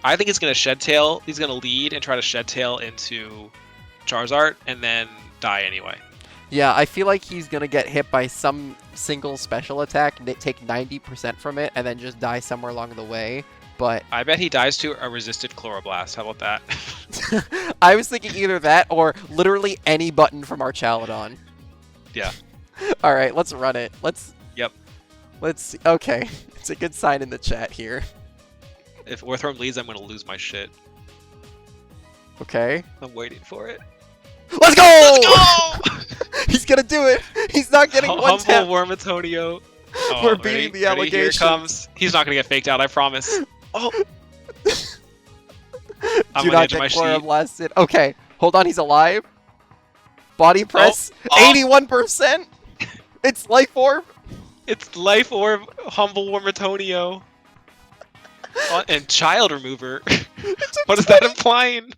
I think he's gonna Shed Tail. He's gonna lead and try to Shed Tail into Charizard, and then die anyway. Yeah, I feel like he's gonna get hit by some single special attack, take 90% from it, and then just die somewhere along the way. But I bet he dies to a resisted Chloroblast. How about that? I was thinking either that or literally any button from our Chaladon. Yeah. All right, let's run it. Yep. Let's see. Okay, it's a good sign in the chat here. If Orthworm leads, I'm gonna lose my shit. Okay. I'm waiting for it. Let's go! Let's go! He's gonna do it. He's not getting one Humble tap. Wormatonio. Oh, We're beating the Here it allegations. comes. He's not gonna get faked out. I promise. Oh. I'm Do on the not edge of get my seat. Chloroblasted. Okay, hold on. He's alive. Body press. Oh. 81%. It's Life Orb. It's Life Orb, Humble Wormatonio. And Child Remover. What is that implying?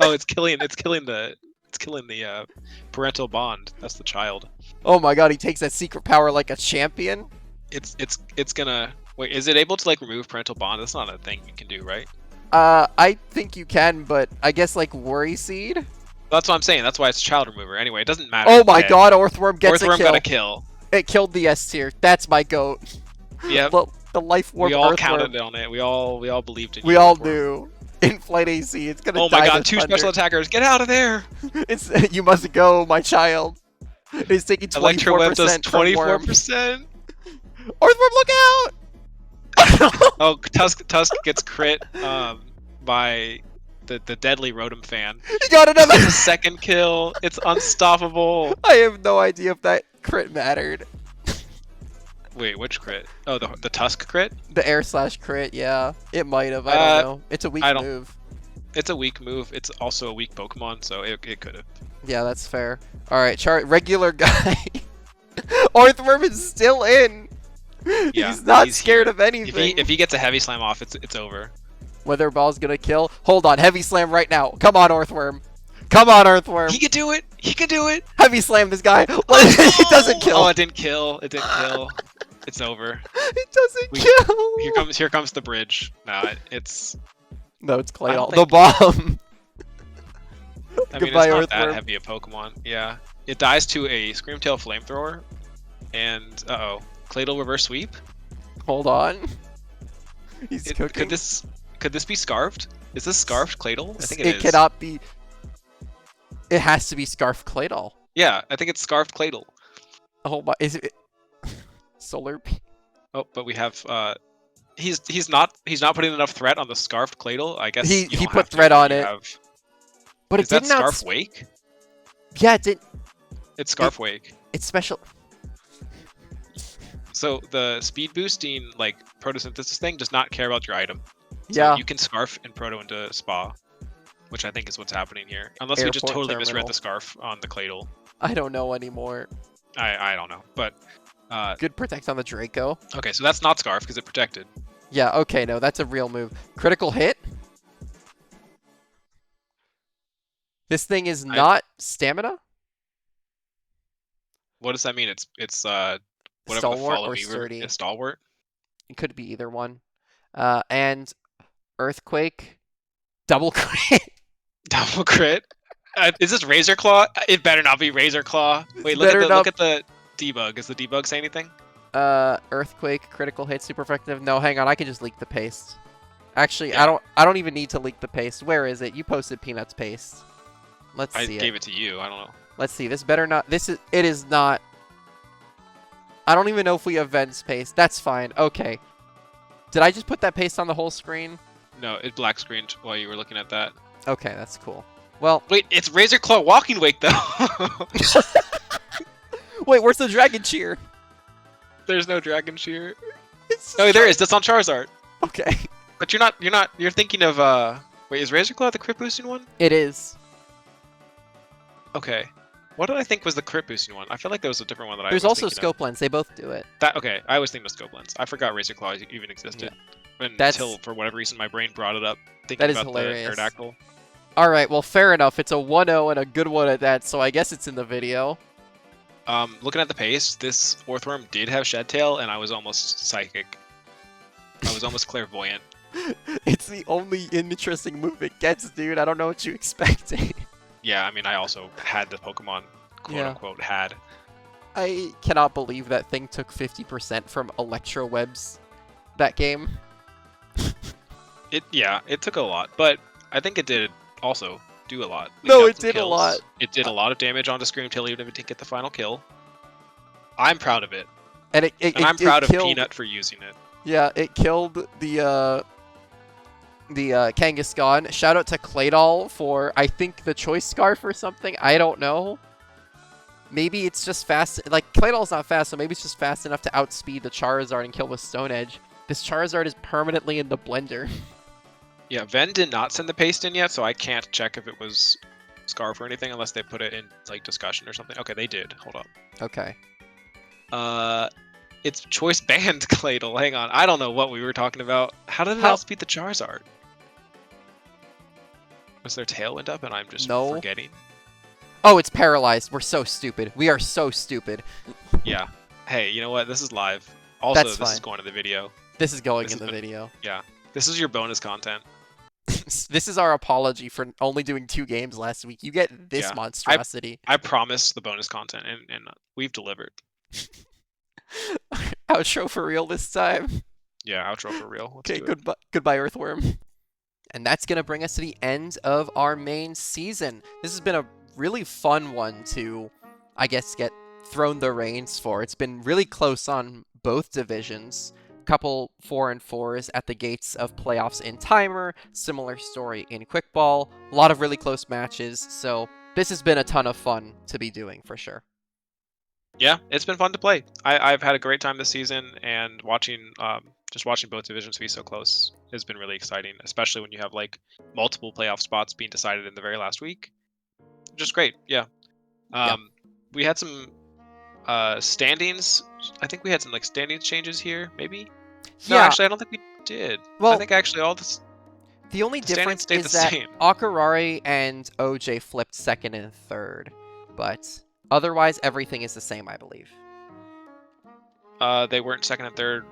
Oh, it's killing the parental bond. That's the child. Oh my god, he takes that secret power like a champion. It's gonna wait. Is it able to like remove parental bond? That's not a thing you can do, right? I think you can, but I guess like Worry Seed. That's what I'm saying. That's why it's child remover. Anyway, it doesn't matter. Oh my god, Orthworm gets Orthworm a kill. got a kill. It killed the S tier. That's my goat. Yep. The Life Orb We all Earthworm. counted on it. We all believed in you. We all Orthworm. knew. In-flight AC, it's gonna Oh die my god, to two thunder. special attackers. Get out of there. It's you must go, my child. It's taking 24% does from Worm. 24%. Orthworm, look out! Oh, Tusk gets crit by the deadly Rotom fan. He got another. The second kill. It's unstoppable. I have no idea if that crit mattered. Wait, which crit? Oh, the Tusk crit? The air/crit, yeah. It might have, I don't know. It's a weak move. It's a weak move. It's also a weak Pokemon, so it could have. Yeah, that's fair. Alright, regular guy. Orthworm is still in. Yeah, he's not he's scared here. of anything. If he gets a heavy slam off, it's over. Whether ball's gonna kill. Hold on, heavy slam right now. Come on, Orthworm. Come on, Earthworm. He can do it. He can do it. Heavy slam this guy. It doesn't kill. Oh, it didn't kill. It didn't kill. It's over. It doesn't kill. Here comes the bridge. No, it's Claydol. think- The bomb. I mean, Goodbye, it's not Earthworm. that heavy a Pokemon. Yeah. It dies to a Screamtail Flamethrower. And, Claydol reverse sweep. Hold on. He's Could cooking. this be scarfed? Is this scarfed Cladle? I think it It is. cannot be. It has to be Scarf Claydol. Yeah, I think it's scarfed Cladle. Oh my, is it Solar Beam? Oh, but we have he's not putting enough threat on the scarfed Cladle. I guess He you don't put have to, threat but on you it. have. But Is it that did not. scarf Wake? Yeah, it did. It's scarf Wake. It's special. So the speed boosting like photosynthesis thing does not care about your item. So Yeah. you can scarf and proto into spa, which I think is what's happening here. Unless we just Airport totally misread terminal. the scarf on the Cladle. I don't know anymore. I don't know, but Good protect on the Draco. okay, so that's not scarf because it protected. Yeah, okay, no, that's a real move. Critical hit? This thing is not stamina? What does that mean? It's whatever Stalwart the follow or me sturdy? is stalwart. It could be either one. And Earthquake. Double crit. Double crit. Is this Razor Claw? It better not be Razor Claw. Wait, better look at the debug. Does the debug say anything? Earthquake, critical hit, super effective. No, hang on, I can just leak the paste. Actually, Yeah. I don't even need to leak the paste. Where is it? You posted Peanuts paste. Let's I see gave it to you. I don't know. Let's see. This better not. It is not. I don't even know if we have Ven's paste. That's fine. Okay. Did I just put that paste on the whole screen? No, it black screened while you were looking at that. Okay, that's cool. Well, Wait, it's Razor Claw Walking Wake though. wait, where's the Dragon Cheer? There's no Dragon Cheer. It's Oh, there is. That's on Charizard. Okay. But you're thinking of wait, is Razor Claw the crit boosting one? It is. Okay. What did I think was the crit boosting one? I feel like there was a different one that I There's was also thinking Scope Lens. They both do it. of. Okay, I was thinking of Scope Lens. I forgot Razor Claw even existed. Until, for whatever reason, my brain brought it up. Thinking That is about hilarious. the Aerodactyl. All right, well, fair enough. It's a 1-0 and a good one at that, so I guess it's in the video. Looking at the pace, this fourth worm did have Shed Tail, and I was almost psychic. I was almost clairvoyant. It's the only interesting move it gets, dude. I don't know what you expected. Yeah, I mean, I also had the Pokemon, quote-unquote, had. I cannot believe that thing took 50% from Electro Webs that game. It took a lot, but I think it did also do a lot. We No, got it some did a kills. lot. It did a lot of damage onto Scream Tail, even if it didn't get the final kill. I'm proud of it. And I'm proud of killed, Peanut for using it. Yeah, it killed the Kangaskhan. Shout out to Claydol for, I think, the Choice Scarf or something. I don't know. Maybe it's just fast. Like, Claydol's not fast, so maybe it's just fast enough to outspeed the Charizard and kill with Stone Edge. This Charizard is permanently in the blender. Yeah, Ven did not send the paste in yet, so I can't check if it was Scarf or anything unless they put it in like discussion or something. Okay, they did. Hold up. Okay. It's choice banned Claydol. Hang on, I don't know what we were talking about. How did it outspeed the Charizard? Was their tailwind up and I'm just forgetting? Oh, it's paralyzed. We're so stupid. We are so stupid. Yeah. Hey, you know what? This is live. Also, That's this fine. is going to the video. This is going in the video. Yeah. This is your bonus content. This is our apology for only doing 2 games last week. You get this monstrosity. I promise the bonus content, and we've delivered. Outro for real this time. Yeah, outro for real. Let's Okay, do it. goodbye, Earthworm. And that's going to bring us to the end of our main season. This has been a really fun one to, I guess, get thrown the reins for. It's been really close on both divisions. Couple 4-4s at the gates of playoffs in Timer. Similar story in Quickball. A lot of really close matches. So this has been a ton of fun to be doing for sure. Yeah, it's been fun to play. I've had a great time this season, and just watching both divisions be so close has been really exciting, especially when you have like multiple playoff spots being decided in the very last week. Just great, yeah. We had some standings. I think we had some like standings changes here, maybe. No, actually, I don't think we did. Well, I think actually all this. The only difference stayed is the that same. Akurari and OJ flipped 2nd and 3rd, but otherwise everything is the same, I believe. They weren't 2nd and 3rd.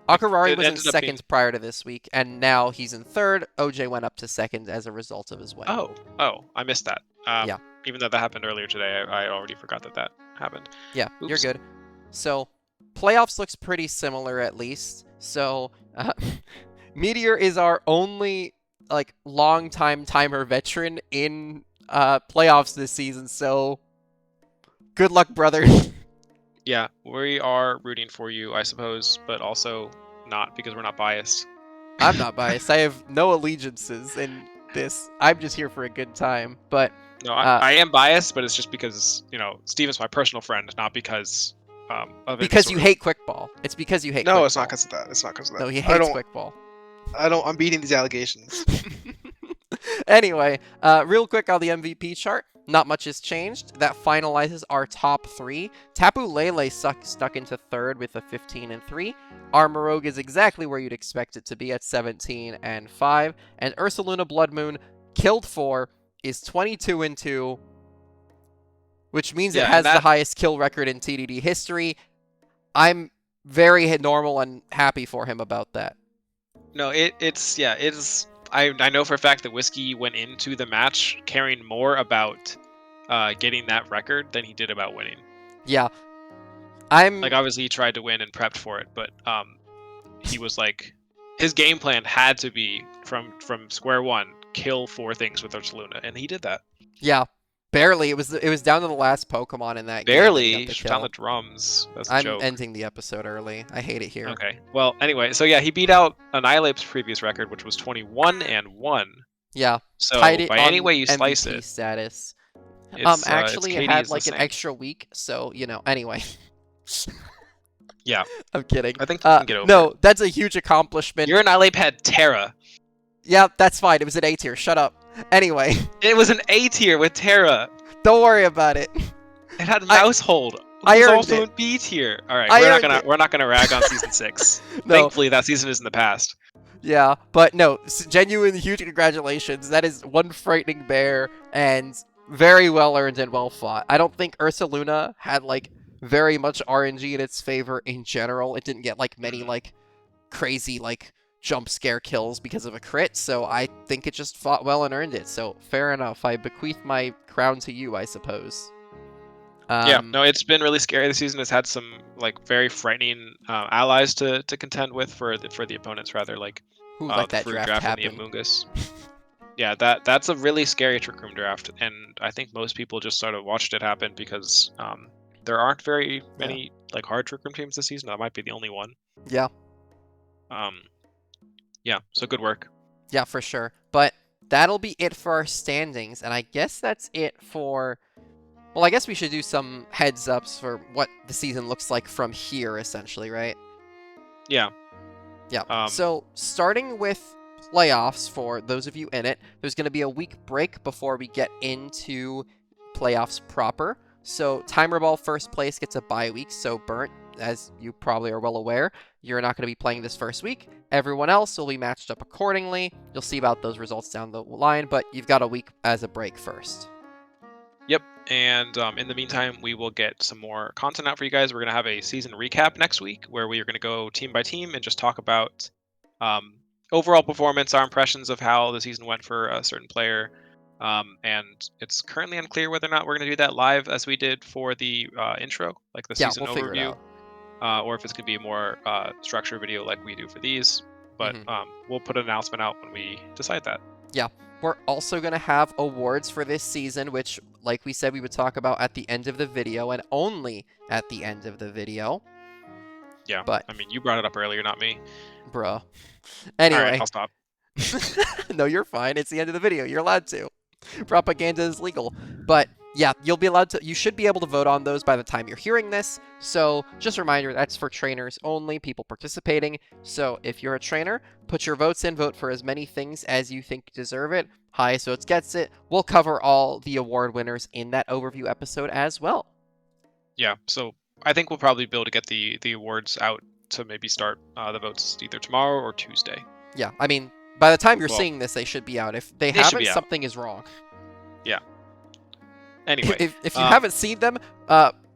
Akurari was in 2nd prior to this week, and now he's in 3rd. OJ went up to 2nd as a result of his win. Oh, I missed that. Yeah. Even though that happened earlier today, I already forgot that happened. Yeah, Oops. You're good. So, playoffs looks pretty similar at least. So, Meteor is our only like long time timer veteran in playoffs this season, so good luck, brother. Yeah, we are rooting for you, I suppose, but also not because we're not biased. I'm not biased. I have no allegiances in this. I'm just here for a good time. But No, uh, I am biased, but it's just because, Steven's my personal friend, not because of any because you sort of. hate quickball. It's because you hate No, quickball. it's not because of that. It's not because of that. No, he hates quickball. I'm beating these allegations. Anyway, real quick on the MVP chart, not much has changed. That finalizes our top 3. Tapu Lele stuck into 3rd with a 15-3. Armorogue is exactly where you'd expect it to be at 17-5. And Ursaluna Bloodmoon, killed 4, is 22-2, which means it has the highest kill record in TDD history. I'm very normal and happy for him about that. No, it's I know for a fact that Whiskey went into the match caring more about getting that record than he did about winning. Yeah. Like, obviously he tried to win and prepped for it, but he was like, his game plan had to be from square one, kill 4 things with Ursaluna, and he did that. Yeah. Barely. It was down to the last Pokemon in that Barely. game. Barely. Down the drums. That's a I'm joke. ending the episode early. I hate it here. Okay. Well, anyway, so yeah, he beat out Annihilape's previous record, which was 21-1. Yeah. So tied it by on any way you slice MVP it, status. actually it had like an extra week, so anyway. Yeah. I'm kidding. I think you can get over No, it. that's a huge accomplishment. Your Annihilape had Terra. Yeah, that's fine. It was an A tier. Shut up. Anyway. It was an A tier with Terra. Don't worry about it. It had Mousehold. I was earned also it. in B tier. All right, we're not gonna rag on season 6. No. Thankfully, that season is in the past. Yeah, but no, genuine huge congratulations. That is one frightening bear and very well earned and well fought. I don't think Ursaluna had like very much RNG in its favor in general. It didn't get like many like crazy like jump scare kills because of a crit, so I think it just fought well and earned it. So fair enough. I bequeath my crown to you, I suppose. Yeah, no, it's been really scary this season. It's had some like very frightening allies to contend with for the opponents, rather, like like that Fruit draft and the Amoonguss. Yeah, that's a really scary Trick Room draft, and I think most people just sort of watched it happen because there aren't very many like hard Trick Room teams this season. That might be the only one. Yeah. Yeah, so good work. Yeah, for sure. But that'll be it for our standings, and I guess that's it for... Well, I guess we should do some heads-ups for what the season looks like from here, essentially, right? Yeah. Yeah. So, starting with playoffs, for those of you in it, there's going to be a week break before we get into playoffs proper. So, Timer Ball first place gets a bye week, so Burnt, as you probably are well aware, you're not going to be playing this first week. Everyone else will be matched up accordingly. You'll see about those results down the line, but you've got a week as a break first. Yep, and in the meantime, we will get some more content out for you guys. We're going to have a season recap next week where we are going to go team by team and just talk about overall performance, our impressions of how the season went for a certain player. And it's currently unclear whether or not we're going to do that live as we did for the intro, like the season overview, or if it's going to be a more structured video like we do for these. But we'll put an announcement out when we decide that. Yeah. We're also going to have awards for this season, which, like we said, we would talk about at the end of the video, and only at the end of the video. Yeah, but I mean, you brought it up earlier, not me. Bruh. Anyway. All right, I'll stop. No, you're fine. It's the end of the video. You're allowed to. Propaganda is legal. But yeah, you'll be allowed to. You should be able to vote on those by the time you're hearing this. So just a reminder, that's for trainers only, people participating. So if you're a trainer, put your votes in. Vote for as many things as you think deserve it. Highest votes gets it. We'll cover all the award winners in that overview episode as well. Yeah, so I think we'll probably be able to get the awards out to maybe start the votes either tomorrow or Tuesday. Yeah, I mean, by the time you're seeing this, they should be out. If they haven't, something is wrong. Yeah. Anyway. If you haven't seen them,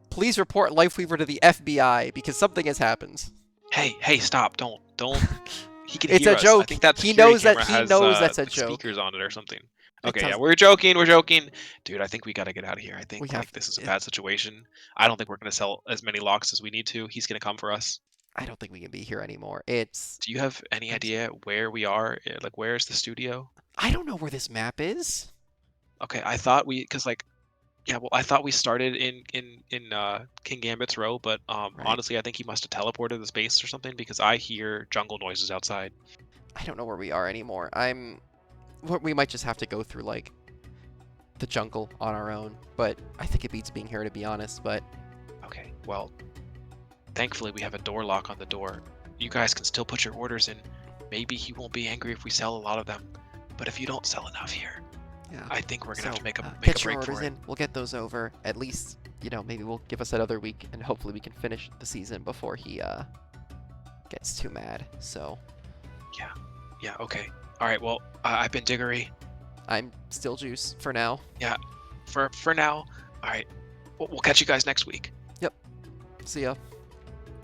please report Lifeweaver to the FBI, because something has happened. Hey, stop. Don't. He can it's hear a joke. Us. I think that he knows has, that's a joke. Speakers on it or something. Okay, yeah, we're joking. Dude, I think we got to get out of here. I think this is a bad situation. I don't think we're going to sell as many locks as we need to. He's going to come for us. I don't think we can be here anymore. It's Do you have any idea where we are? Like, where's the studio? I don't know where this map is. Okay, I thought because like, yeah, well, I thought we started in King Gambit's row, but Right. honestly, I think he must have teleported to the space or something because I hear jungle noises outside. I don't know where we are anymore. We might just have to go through like the jungle on our own, but I think it beats being here to be honest. But Okay, well, thankfully we have a door lock on the door. You guys can still put your orders in. Maybe he won't be angry if we sell a lot of them, but if you don't sell enough here, yeah. I think we're gonna have to make a Get your break orders for it. in. We'll get those over. At least, maybe we'll give us another week, and hopefully we can finish the season before he gets too mad. So Yeah, okay. All right, well, I've been Diggory. I'm still Juice for now. For now. All right, we'll catch you guys next week. See ya.